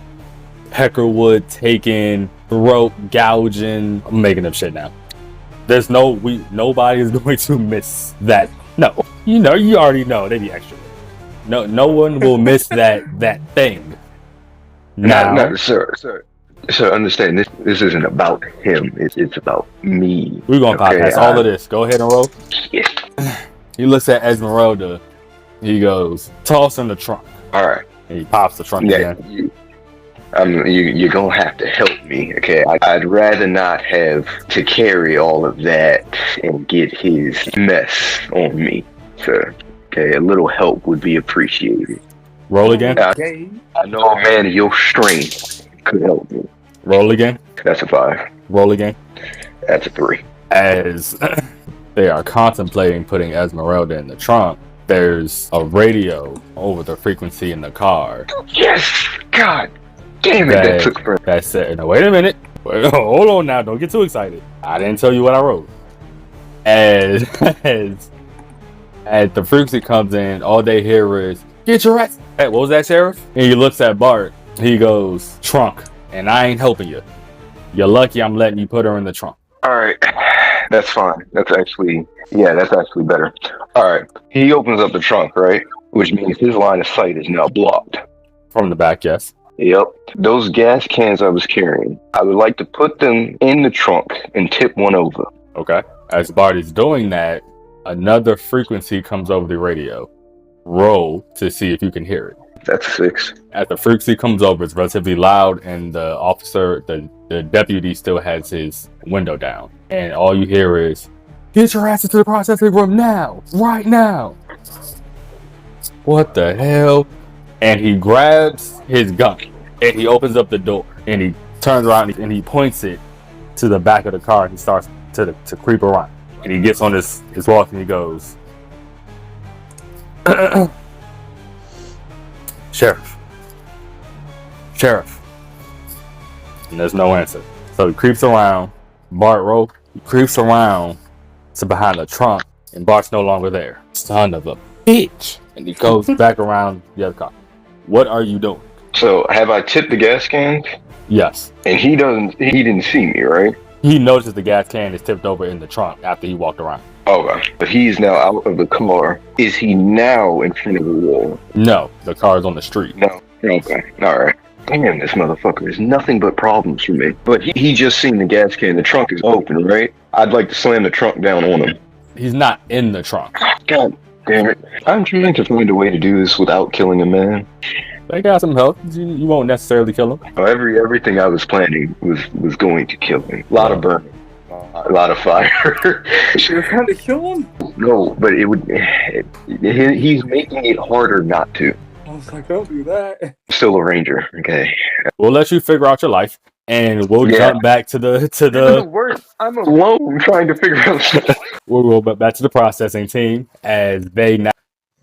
Peckerwood taking, throat gouging. I'm making up shit now. There's nobody is going to miss that. No, you already know they be extra. No one will miss that thing. Now, no, sir, understand this isn't about him. It's about me. We're gonna bypass all of this. Go ahead and roll. Yeah. He looks at Esmeralda. He goes, toss in the trunk. All right. And he pops the trunk again. You're gonna have to help me, okay? I'd rather not have to carry all of that and get his mess on me, sir. Okay, a little help would be appreciated. Roll again. I know a man of your strength could help me. Roll again. That's a 5. Roll again. That's a 3. As they are contemplating putting Esmeralda in the trunk, there's a radio over the frequency in the car. Yes! God damn it, that took forever. That said, no, wait a minute. Hold on now, don't get too excited. I didn't tell you what I wrote. As the frequency comes in, all they hear is, get your ass. Hey, what was that, Sheriff? And he looks at Bart. He goes, trunk. And I ain't helping you. You're lucky I'm letting you put her in the trunk. All right. That's fine. That's actually better. All right. He opens up the trunk, right? Which means his line of sight is now blocked. From the back, yes. Yep. Those gas cans I was carrying, I would like to put them in the trunk and tip one over. Okay. As Bart is doing that, another frequency comes over the radio. Roll to see if you can hear it. That's 6. As the frequency comes over, it's relatively loud, and the officer, the deputy, still has his window down. And all you hear is, get your asses to the processing room now! Right now! What the hell? And he grabs his gun, and he opens up the door, and he turns around, and he points it to the back of the car, and he starts to creep around. And he gets on his walk, and he goes, Sheriff. And there's no answer. So he creeps around. Bart creeps around to behind the trunk, and Bart's no longer there. Son of a bitch. And he goes back around the other car. What are you doing? So have I tipped the gas cans? Yes. And he didn't see me, right? He notices the gas can is tipped over in the trunk after he walked around. Okay. But he's now out of the car. Is he now in front of the wall? No, the car is on the street. No. Okay. All right. Damn, this motherfucker is nothing but problems for me. But he just seen the gas can. The trunk is open, right? I'd like to slam the trunk down on him. He's not in the trunk. God damn it. I'm trying to find a way to do this without killing a man. They got some help. You won't necessarily kill him. Everything I was planning was going to kill him. A lot of burning. A lot of fire. You're trying to kill him? No, but he's making it harder not to. I was like, don't do that. Still a ranger, okay. We'll let you figure out your life, and we'll jump back to the worst. I'm alone trying to figure out stuff. We'll go back to the processing team as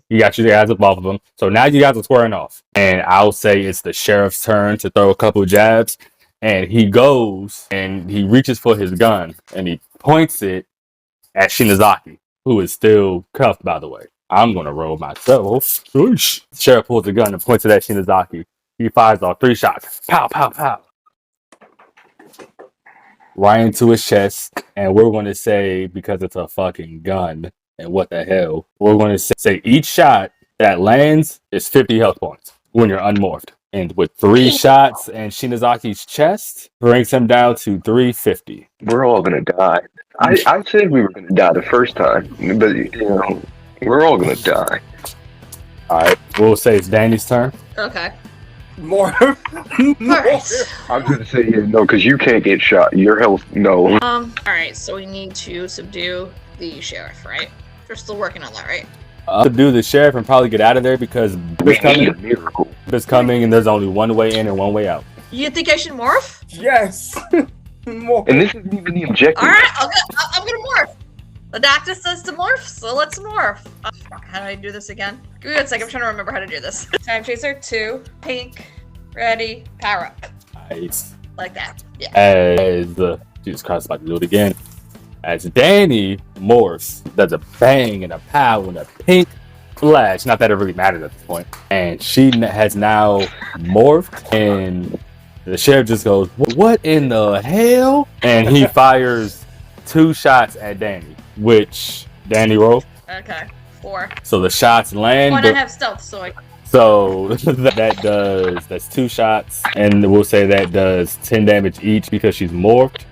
you got your guys above of them. So now you guys are squaring off, and I'll say it's the sheriff's turn to throw a couple jabs. And he goes and he reaches for his gun and he points it at Shinozaki, who is still cuffed, by the way. I'm going to roll myself. Oosh. The sheriff pulls the gun and points it at Shinozaki. He fires off 3 shots. Pow, pow, pow. Right into his chest. And we're going to say, because it's a fucking gun, and what the hell, we're going to say each shot that lands is 50 health points when you're unmorphed. And with 3 shots in Shinozaki's chest, brings him down to 350. We're all gonna die. I said we were gonna die the first time, but we're all gonna die. Alright, we'll say it's Danny's turn. Okay. More. Alright. I'm gonna say no, because you can't get shot. Your health, no. Alright, so we need to subdue the sheriff, right? We're still working on that, right? Subdue the sheriff and probably get out of there because we need a miracle. It's coming and there's only one way in and one way out. You think I should morph? Yes. Morph. And this isn't even the objective. Alright, I'm gonna morph. The doctor says to morph, so let's morph. How do I do this again? Give me a second, I'm trying to remember how to do this. Time chaser 2, pink, ready, power up. Nice. Like that. Yeah. As Jesus Christ, about to do it again. As Danny morphs, does a bang and a pow and a pink flash. Not that it really matters at this point. And she has now morphed, and the sheriff just goes, "What in the hell?" And he fires 2 shots at Danny, which Danny roll. Okay, 4. So the shots land. Why not have stealth? So that's 2 shots, and we'll say that does 10 damage each because she's morphed.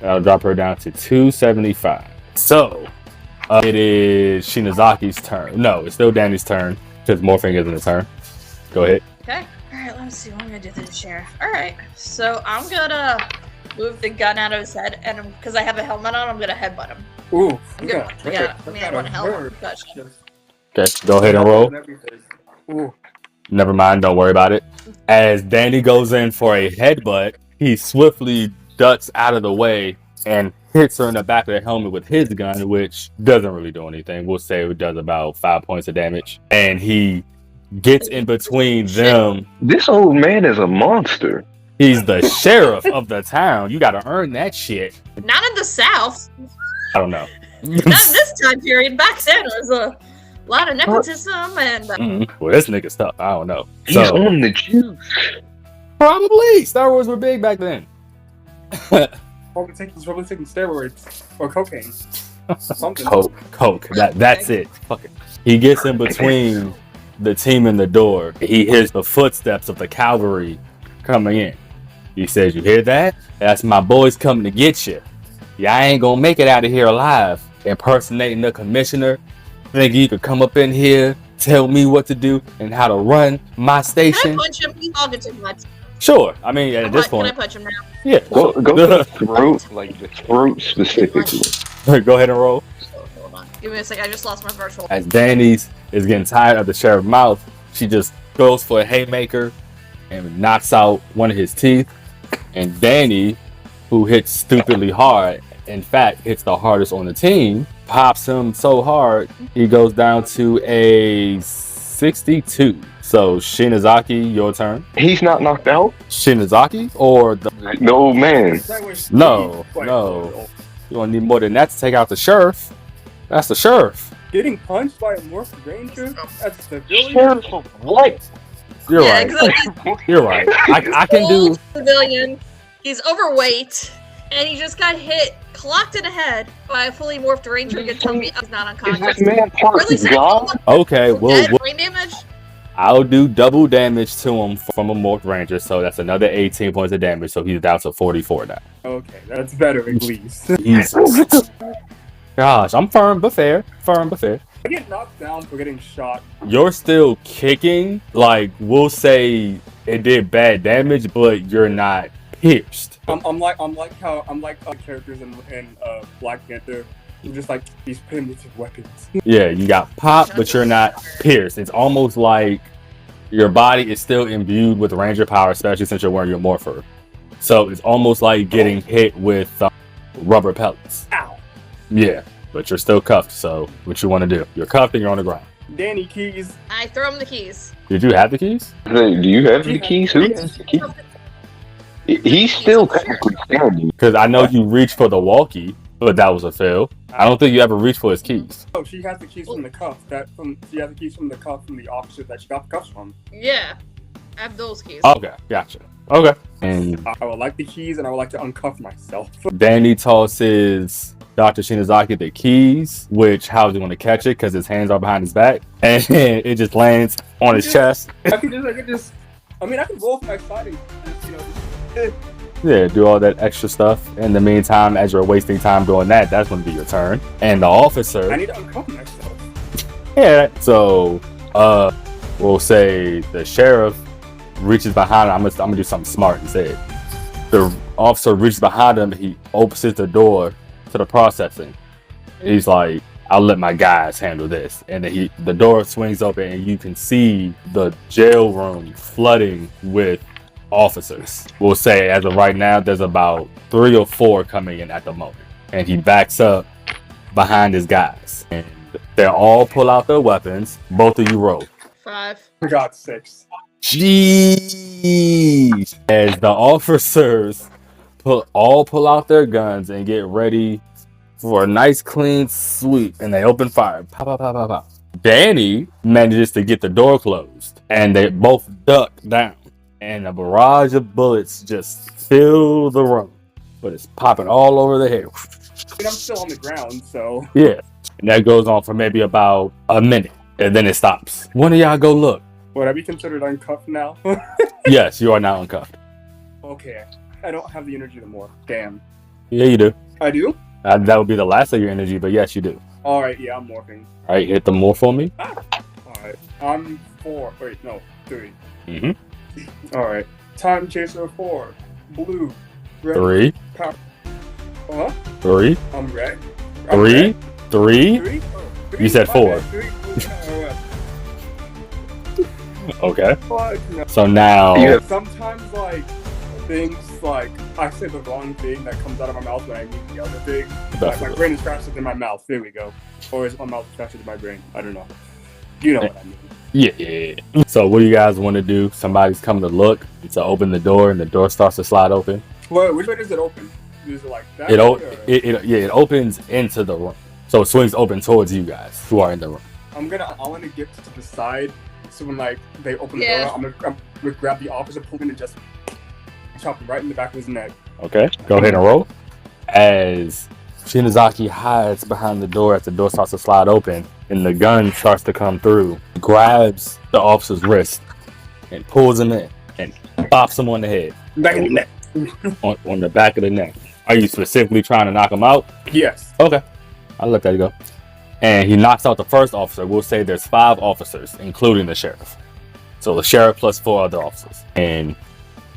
I'll drop her down to 275. So it is Shinozaki's turn. No, it's still Danny's turn because morphing isn't his turn. Go ahead. Okay. All right. Let's see what I'm gonna do to the sheriff. All right. So I'm gonna move the gun out of his head, and because I have a helmet on, I'm gonna headbutt him. Ooh. I want a helmet. Gotcha. Okay. Go ahead and roll. Ooh. Never mind. Don't worry about it. As Danny goes in for a headbutt, he swiftly ducks out of the way and hits her in the back of the helmet with his gun, which doesn't really do anything. We'll say it does about 5 points of damage. And he gets in between them. This old man is a monster. He's the sheriff of the town. You gotta earn that shit. Not in the South. I don't know. Not in this time period. Back then, it was a lot of nepotism and. Well, this nigga stuff. I don't know. He's on the juice. Probably. Star Wars were big back then. Probably taking steroids or cocaine. Something. Coke. That's it. Fuck it. He gets in between the team and the door. He hears the footsteps of the cavalry coming in. He says, "You hear that? That's my boys coming to get you. I ain't gonna make it out of here alive." Impersonating the commissioner. Think you could come up in here, tell me what to do and how to run my station? Can I punch him? He's talking too much. Sure. I mean, at this point. Can I punch him now? Yeah. Go to the throat, like the throat specifically. Go ahead and roll. Hold on. Give me a second. I just lost my virtual. As Danny's is getting tired of the sheriff's mouth, she just goes for a haymaker and knocks out one of his teeth. And Danny, who hits stupidly hard, in fact, hits the hardest on the team, pops him so hard, he goes down to a 62. So, Shinozaki, your turn. He's not knocked out? Shinozaki? Or the old man? No. You don't need more than that to take out the sheriff. That's the sheriff. Getting punched by a Morphin Ranger as a civilian? Sheriff of what? You're right. Exactly. You're right. I can do... Civilian. He's overweight. And he just got clocked in the head by a fully morphed ranger. You can tell me he's not unconscious. Is this man part of God? Okay, well, brain damage? I'll do double damage to him from a morphed ranger, so that's another 18 points of damage, so he's down to 44 now. Okay, that's better at least. Jesus. Gosh, I'm firm but fair. I get knocked down for getting shot. You're still kicking, like, we'll say it did bad damage, but you're not pierced. I'm like characters in Black Panther. I'm just like these primitive weapons. Yeah, you got popped, but you're not pierced. It's almost like your body is still imbued with ranger power, especially since you're wearing your morpher. So it's almost like getting hit with rubber pellets. Ow. Yeah, but you're still cuffed. So what you want to do? You're cuffed and you're on the ground. Danny, keys. I throw him the keys. Did you have the keys? Hey, do you have the keys? Who has the keys? He's still technically standing. Because I know you reached for the walkie, but that was a fail. I don't think you ever reached for his keys. Oh, she has the keys from the cuff. She has the keys from the cuff from the officer that she got the cuffs from. Yeah, I have those keys. Okay, gotcha. Okay. And I would like the keys, and I would like to uncuff myself. Danny tosses Dr. Shinozaki the keys, which how's he going to catch it? Because his hands are behind his back, and it just lands on his chest. I can roll from my side and Yeah, do all that extra stuff. In the meantime, as you're wasting time doing that, that's going to be your turn. And the officer... I need to uncuff myself. Yeah, so, we'll say the sheriff reaches behind him. I'm going to do something smart instead. The officer reaches behind him. He opens the door to the processing. He's like, I'll let my guys handle this. And then the door swings open and you can see the jail room flooding with officers. We'll say as of right now, there's about 3 or 4 coming in at the moment. And he backs up behind his guys. And they all pull out their weapons. Both of you roll. 5. I got 6. Jeez. As the officers pull out their guns and get ready for a nice clean sweep, and they open fire. Pop, pop, pop, pop, pop. Danny manages to get the door closed, and they both duck down, and a barrage of bullets just fill the room, but it's popping all over the head. I'm still on the ground, so yeah, and that goes on for maybe about a minute, and then it stops. One of y'all go look. Would I be considered uncuffed now? Yes, you are now uncuffed. Okay, I don't have the energy anymore. Damn. Yeah, you do. I do? That would be the last of your energy, but yes, you do. Alright, yeah, I'm morphing. Alright, hit the morph for me. Alright, I'm 4. Wait, no, 3. Mm-hmm. Alright, Time Chaser 4. Blue. Red. 3. Power. What? 3. I'm red. 3. 3. 3? You said 4. 3. Okay. No. So now... Sometimes, like, things like, I say the wrong thing that comes out of my mouth when I mean the other thing. Like, my brain is faster than my mouth. There we go. Or is my mouth faster than my brain? I don't know. You know what I mean. Yeah. So what do you guys want to do? Somebody's coming to look to open the door, and the door starts to slide open. Well, which way does it open? Is it like that? It opens into the room. So it swings open towards you guys who are in the room. I want to get to the side, so when like they open the door, I'm gonna grab the officer, pull him, and just chop him right in the back of his neck. Okay, go ahead and roll. As Shinozaki hides behind the door as the door starts to slide open and the gun starts to come through, grabs the officer's wrist and pulls him in and bops him on the head. Back of the neck. on the back of the neck. Are you specifically trying to knock him out? Yes. Okay. I'll let that go. And he knocks out the first officer. We'll say there's 5 officers, including the sheriff. So the sheriff plus 4 other officers. And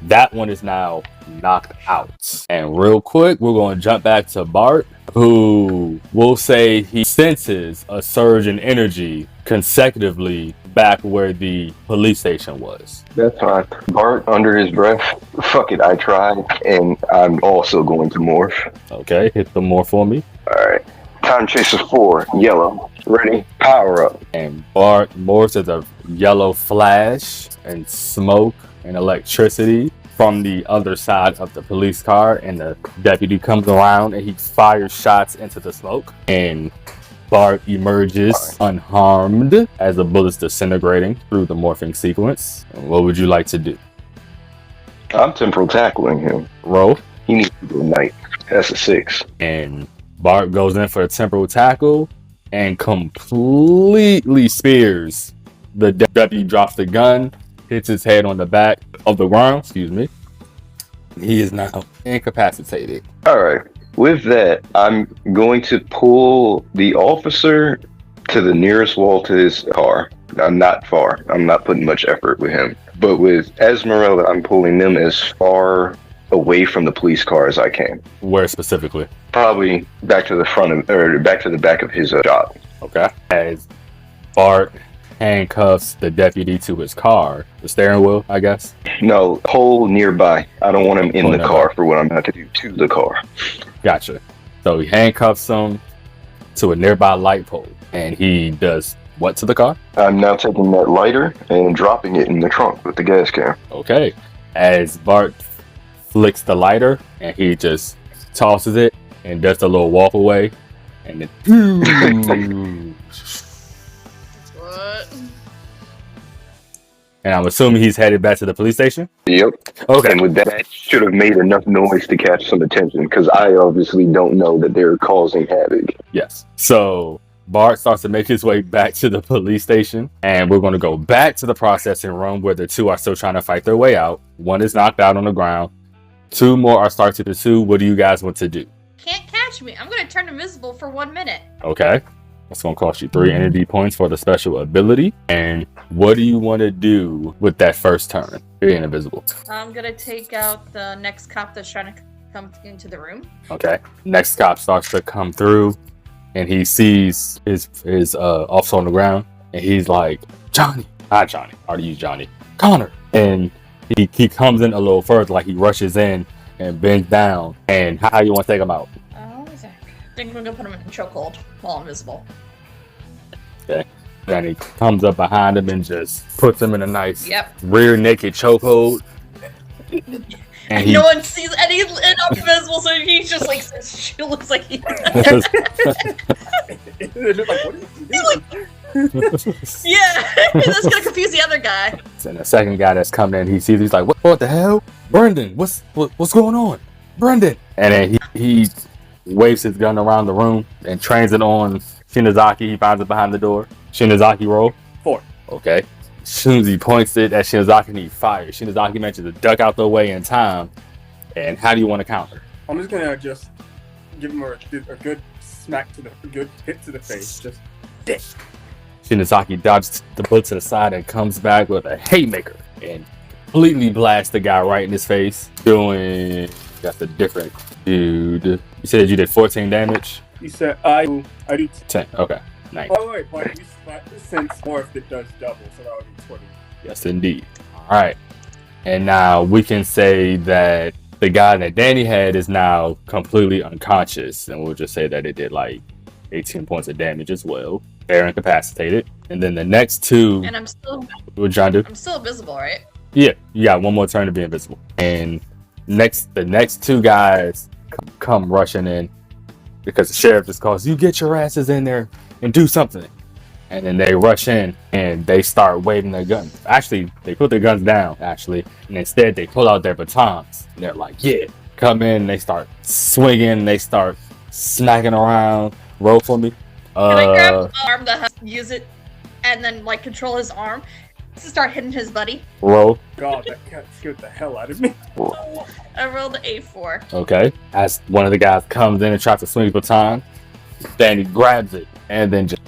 that one is now knocked out. And real quick, we're going to jump back to Bart, who will say he senses a surge in energy consecutively back where the police station was. That's fine. Bart, under his breath, fuck it, I tried, and I'm also going to morph. Okay, hit the morph for me. Alright. Time Chaser 4, yellow. Ready? Power up. And Bart morphs as a yellow flash and smoke and electricity from the other side of the police car, and the deputy comes around and he fires shots into the smoke, and Bart emerges unharmed as the bullet's disintegrating through the morphing sequence. What would you like to do? I'm temporal tackling him. Roll. He needs to go night. That's a 6. And Bart goes in for a temporal tackle and completely spears the deputy. Drops the gun, hits his head on the back of the ground. Excuse me. He is now incapacitated. All right. With that, I'm going to pull the officer to the nearest wall to his car. I'm not far. I'm not putting much effort with him. But with Esmeralda, I'm pulling them as far away from the police car as I can. Where specifically? Probably back to the front of, or back to the back of his shop. Okay. As Bart handcuffs the deputy to his car, the steering wheel, I guess. No, pole nearby. I don't want him in the car for what I'm about to do to the car. Gotcha. So he handcuffs him to a nearby light pole, and he does what to the car? I'm now taking that lighter and dropping it in the trunk with the gas can. Okay. As Bart flicks the lighter, and he just tosses it and does the little walk away, and then What? And I'm assuming he's headed back to the police station? Yep. Okay. And with that, should have made enough noise to catch some attention, because I obviously don't know that they're causing havoc. Yes. So Bart starts to make his way back to the police station, and we're going to go back to the processing room where the 2 are still trying to fight their way out. 1 is knocked out on the ground. 2 more are starting to pursue. What do you guys want to do? Can't catch me. I'm gonna turn invisible for 1 minute. Okay. That's going to cost you 3 energy points for the special ability. And what do you want to do with that first turn? Being invisible. I'm gonna take out the next cop that's trying to come into the room. Okay. Next cop starts to come through, and he sees his officer on the ground, and he's like, Johnny. Hi, Johnny. I already used Johnny. Connor. And he comes in a little further, like he rushes in and bends down. And how you want to take him out? I think we're gonna put him in chokehold while invisible. Okay. Then he comes up behind him and just puts him in a nice Yep. rear naked chokehold. And no one sees any invisible, so he's just like, she looks like he's They're just like, what is he doing? yeah, that's gonna confuse the other guy. And the second guy that's coming in, he sees, he's like, what the hell? Brendan, what's going on? Brendan! And then he waves his gun around the room and trains it on Shinozaki. He finds it behind the door. Shinozaki roll. 4. Okay. As soon as he points it at Shinozaki, he fires. Shinozaki mentions to duck out the way in time. And how do you want to counter? I'm just gonna give him a good smack a good hit to the face. Just dick. Shinozaki dodges the bullet to the side and comes back with a haymaker and completely blasts the guy right in his face. That's a different dude. You said you did 14 damage? You said I do 10. Okay. Nice. Oh wait, but since Morph it does double, so that would be 20. Yes, indeed. All right. And now we can say that the guy that Danny had is now completely unconscious. And we'll just say that it did like 18 points of damage as well. They're incapacitated. And then the next two... And I'm still... What John do? I'm still invisible, right? Yeah. You got one more turn to be invisible. And the next two guys come rushing in because the sheriff just calls, you get your asses in there and do something. And then they rush in and they start waving their guns. Actually, they put their guns down, and instead they pull out their batons. And they're like, yeah, come in. They start swinging. They start smacking around. Roll for me. Can I grab the arm that has use it and then like control his arm to start hitting his buddy? Roll. God, that cat scared the hell out of me. I rolled an A4. Okay. As one of the guys comes in and tries to swing his baton, Danny grabs it and then just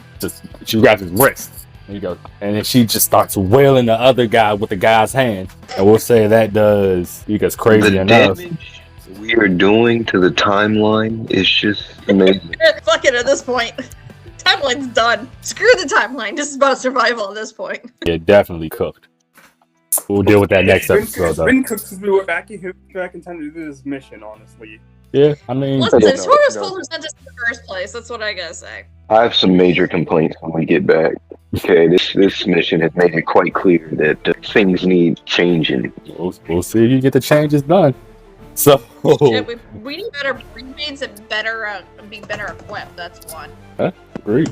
she grabs his wrist. There you go. And then she just starts wailing the other guy with the guy's hand. And we'll say that does because crazy the enough. Damage we are doing to the timeline is just amazing. Fuck it at this point. Timeline's done. Screw the timeline. This is about survival at this point. Yeah, definitely cooked. We'll deal with that next episode, It's though. been cooked since we were back in time to do this mission, honestly. Yeah, I mean... Listen, no, it's whoever's no. fault who sent us in the first place. That's what I gotta say. I have some major complaints when we get back. Okay, this mission has made it quite clear that things need changing. We'll see if you get the changes done. So... Shit, we need better breedmates and be better equipped. That's one. Agreed.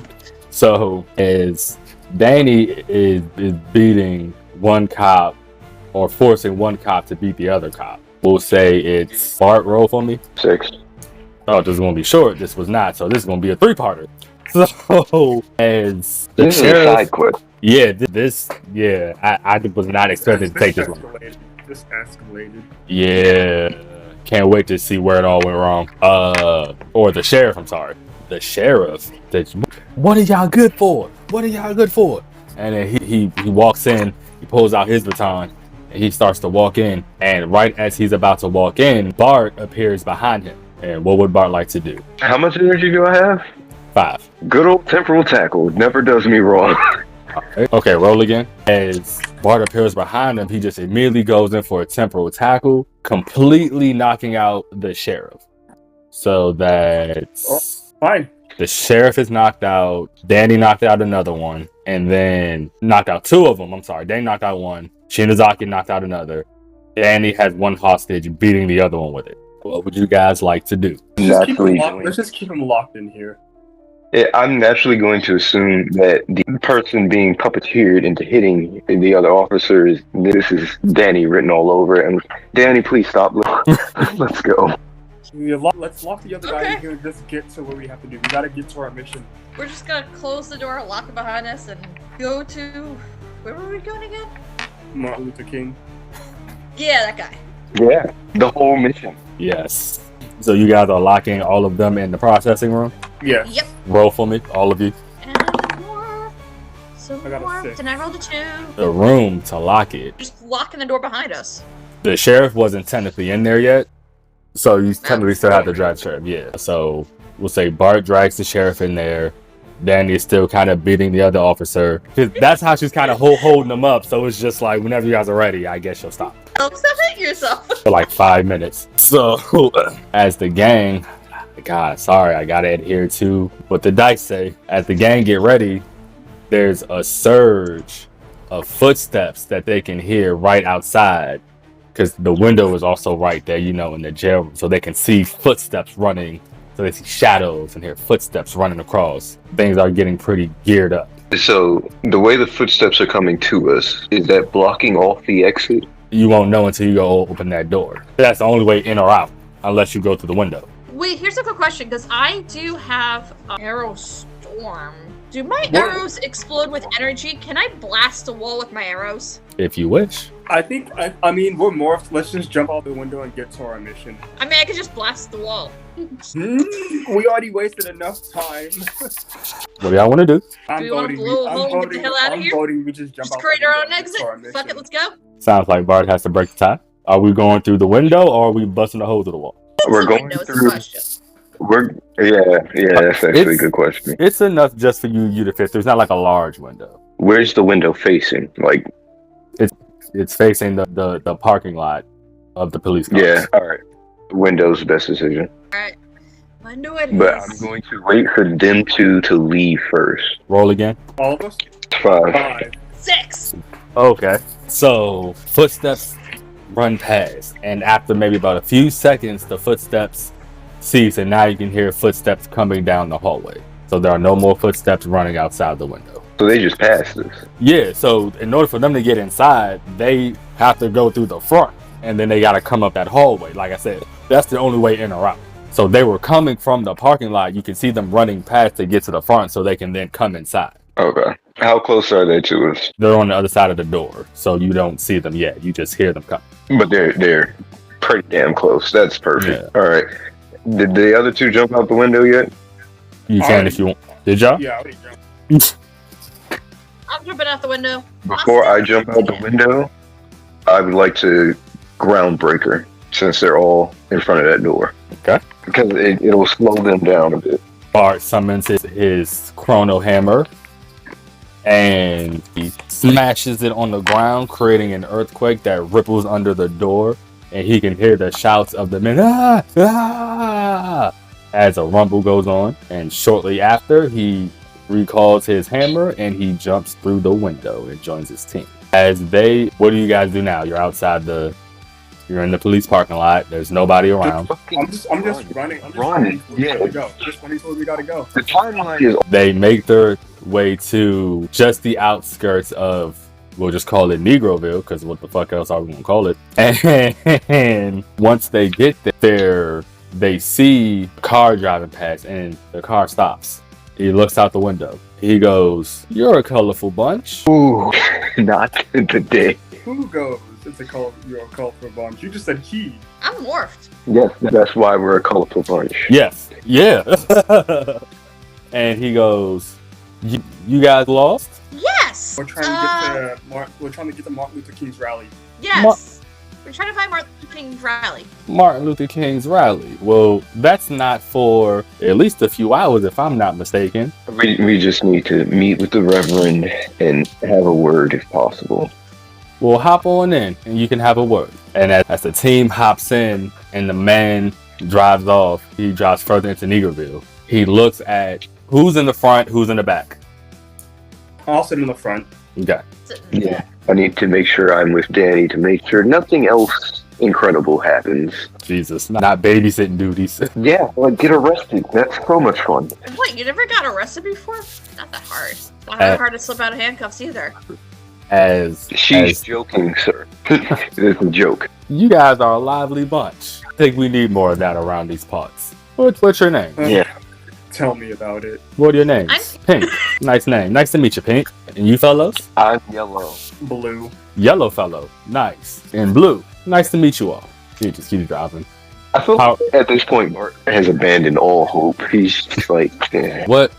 So, as Danny is beating one cop or forcing one cop to beat the other cop, we'll say it's Bart, roll for me. 6. Oh, this is going to be short. This was not. So, this is going to be a 3-parter. So, as the This is a sheriff... side quest. Yeah, I was not expecting to take this long. This escalated. Yeah. Can't wait to see where it all went wrong. Or the sheriff, I'm sorry. The sheriff. What are y'all good for? What are y'all good for? And then he walks in, he pulls out his baton, and he starts to walk in. And right as he's about to walk in, Bart appears behind him. And what would Bart like to do? How much energy do I have? 5. Good old temporal tackle. Never does me wrong. Okay, roll again. As Bart appears behind him, he just immediately goes in for a temporal tackle, completely knocking out the sheriff. So that's... Fine. The sheriff is knocked out. Danny knocked out another one. And then knocked out 2 of them. I'm sorry. Danny knocked out one. Shinozaki knocked out another. Danny has one hostage, beating the other one with it. What would you guys like to do? Let's just keep him locked in here. I'm naturally going to assume that the person being puppeteered into hitting the other officers, this is Danny written all over. And Danny, please stop. Let's go. Let's lock the other guy in here and just get to what we have to do. We gotta get to our mission. We're just gonna close the door, lock it behind us, and go to... Where were we going again? Martin Luther King. Yeah, that guy. Yeah, the whole mission. Yes. So you guys are locking all of them in the processing room? Yeah. Yep. Roll for me, all of you. And more. So I got a more. 6. And I rolled a 2. The room to lock it. Just locking the door behind us. The sheriff wasn't technically in there yet. So you technically still have to drag the sheriff, yeah. So we'll say Bart drags the sheriff in there. Danny is still kind of beating the other officer. Cause that's how she's kind of holding them up. So it's just like, whenever you guys are ready, I guess you'll stop. Stop hitting yourself. For like 5 minutes. So as the gang, God, sorry, I gotta adhere to what the dice say. As the gang get ready, there's a surge of footsteps that they can hear right outside. because the window is also right there, you know, in the jail room, so they can see footsteps running. So they see shadows and hear footsteps running across. Things are getting pretty geared up. So the way the footsteps are coming to us, is that blocking off the exit? You won't know until you go open that door. That's the only way in or out, unless you go through the window. Wait, here's a quick question, because I do have Arrow Storm. Do my arrows explode with energy? Can I blast a wall with my arrows? If you wish. I think, I mean, we're morphed. Let's just jump out the window and get to our mission. I mean, I could just blast the wall. We already wasted enough time. What do y'all want to do? Do we want to blow a hole and get the hell out of here? I'm voting we just jump Just out create the our window own and get to our exit. Fuck it, mission. let's go. Sounds like Bart has to break the tie. Are we going through the window or are we busting a hole through the wall? We're The going window is the through. question. That's actually a good question. It's enough just for you to fit through. It's not like a large window. Where's the window facing? Like, It's facing the parking lot of the police cars. yeah, all right. Window's the best decision. Alright. Window it But is. I'm going to wait for them two to leave first. Roll again. All of us? 5. 5. 6. Okay. So footsteps run past, and after maybe about a few seconds, the footsteps cease, and now you can hear footsteps coming down the hallway. So there are no more footsteps running outside the window. So they just passed us. Yeah, so in order for them to get inside, they have to go through the front, and then they got to come up that hallway. Like I said, that's the only way in or out. So they were coming from the parking lot. You can see them running past to get to the front so they can then come inside. Okay. How close are they to us? They're on the other side of the door, so you don't see them yet. You just hear them come. But they're pretty damn close. That's perfect. Yeah. All right. Did the other two jump out the window yet? You can if you want. Did y'all? Yeah, I already jumped. I'm jumping out the window. Before I jump out the window, I would like to groundbreaker since they're all in front of that door. Okay. Because it'll slow them down a bit. Bart summons his chrono hammer and he smashes it on the ground, creating an earthquake that ripples under the door, and he can hear the shouts of the men as a rumble goes on. And shortly after, he recalls his hammer and he jumps through the window and joins his team. What do you guys do now? You're in the police parking lot. There's nobody around. I'm just running. Running. Yeah. Go. Just running towards we gotta go. The timeline is They make their way to just the outskirts of, we'll just call it Negroville, because what the fuck else are we gonna call it? And once they get there, they see a car driving past, and the car stops. He looks out the window. He goes, "You're a colorful bunch." ooh, not today. Who goes? You're a colorful bunch. You just said he. I'm morphed. Yes, that's why we're a colorful bunch. Yes. Yeah. And he goes, you guys lost? Yes. We're trying to get to Martin Luther King's rally. Yes. We're trying to find Martin Luther King's rally. Martin Luther King's rally. Well, that's not for at least a few hours, if I'm not mistaken. We just need to meet with the Reverend and have a word if possible. Well, hop on in and you can have a word. And as the team hops in and the man drives off, he drives further into Negerville. He looks at who's in the front, who's in the back. I'll sit in the front. Okay. Yeah. I need to make sure I'm with Danny to make sure nothing else incredible happens. Jesus, not babysitting duties. Yeah, like get arrested. That's so much fun. Wait, you never got arrested before? Not that hard. Not that hard to slip out of handcuffs either. She's joking, sir. It's a joke. You guys are a lively bunch. I think we need more of that around these parts. What's your name? Yeah. Tell me about it. What are your names? Pink. Nice name. Nice to meet you, Pink. And you fellows? I'm yellow. Blue. Yellow fellow. Nice. And blue. Nice to meet you all. You just keep driving. I feel like at this point Bart has abandoned all hope. He's just like, eh. What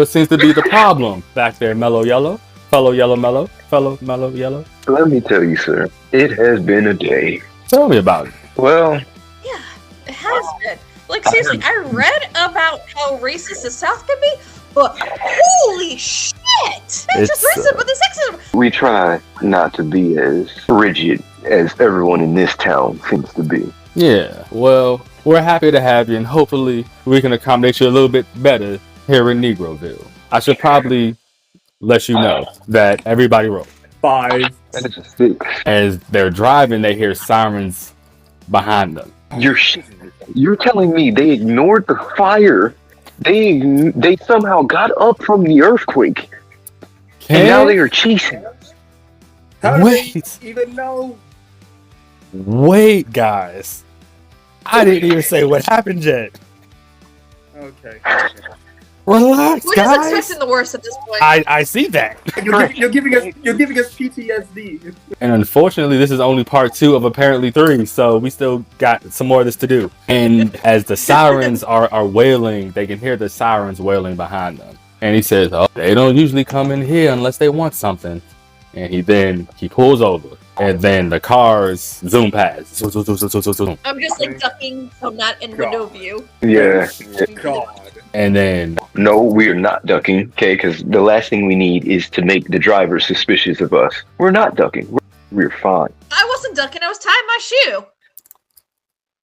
seems to be the problem back there, mellow yellow? Fellow yellow mellow? Fellow mellow yellow? Let me tell you, sir, it has been a day. Tell me about it. Well, Yeah, it has been. Like, seriously, I read about how racist the South can be, but holy shit! They're just racist, but they're sexism! we try not to be as rigid as everyone in this town seems to be. Yeah, well, we're happy to have you, and hopefully we can accommodate you a little bit better here in Negroville. I should probably let you know that everybody roll. 5. That is a 6. As they're driving, they hear sirens behind them. You're telling me they ignored the fire? They somehow got up from the earthquake, and now they are chasing us. How do Wait. they even know? Wait, guys. I didn't even say what happened yet. Okay. Relax, We're guys. just expecting the worst at this point. I see that. You're giving us PTSD. And unfortunately, this is only part 2 of apparently 3, so we still got some more of this to do. And as the sirens are wailing, they can hear the sirens wailing behind them. And he says, oh, they don't usually come in here unless they want something. And he pulls over. And then the cars zoom past. Zoom. I'm just like ducking, so I'm not in window view. Yeah. God. And then No, we are not ducking, okay? Because the last thing we need is to make the driver suspicious of us. We're not ducking. We're fine. I wasn't ducking, I was tying my shoe.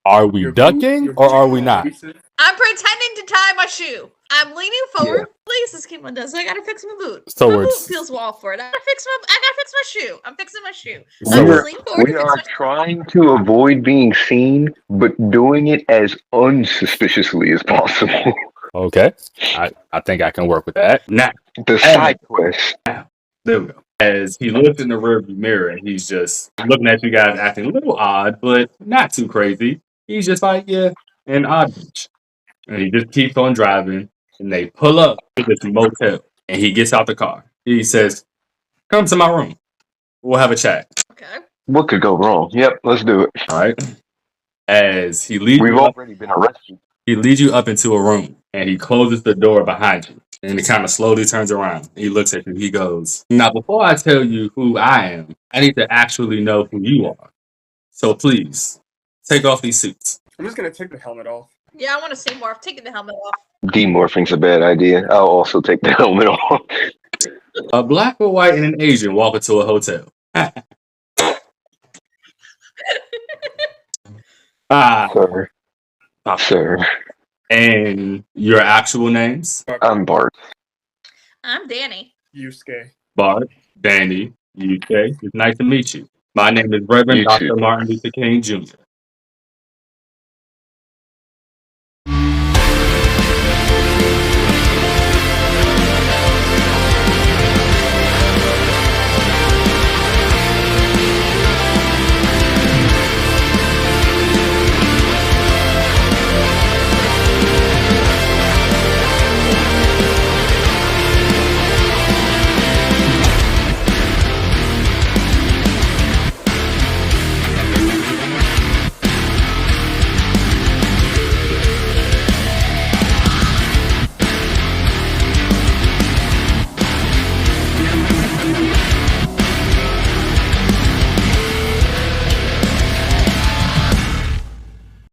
are we ducking or are we not? I'm pretending to tie my shoe. I'm leaning forward. Please, this kid does. I gotta fix my boot. So my we're boot feels well for it. I gotta fix my shoe. I'm fixing my shoe. I'm just leaning forward. We are trying to avoid being seen, but doing it as unsuspiciously as possible. Okay. I think I can work with that. Now, The side quest. there we go. As he looks in the rearview mirror and he's just looking at you guys acting a little odd, but not too crazy. He's just like, yeah, an odd bitch. And he just keeps on driving and they pull up to this motel and he gets out the car. He says, come to my room. We'll have a chat. Okay. What could go wrong? Yep, let's do it. All right. As he leads We've you up, already been arrested. he leads you up into a room and he closes the door behind you. And he kind of slowly turns around. He looks at you. He goes, now, before I tell you who I am, I need to actually know who you are. So please, take off these suits. I'm just gonna take the helmet off. Yeah, I want to see more. I'm taking the helmet off. Demorphing's a bad idea. I'll also take the helmet off. A black, a white, and an Asian walk into a hotel. Sir. Sir. And your actual names? I'm Bart. I'm Danny. Yusuke. Bart, Danny, UK. It's nice to meet you. My name is Reverend You Dr. too. Martin Luther King Jr.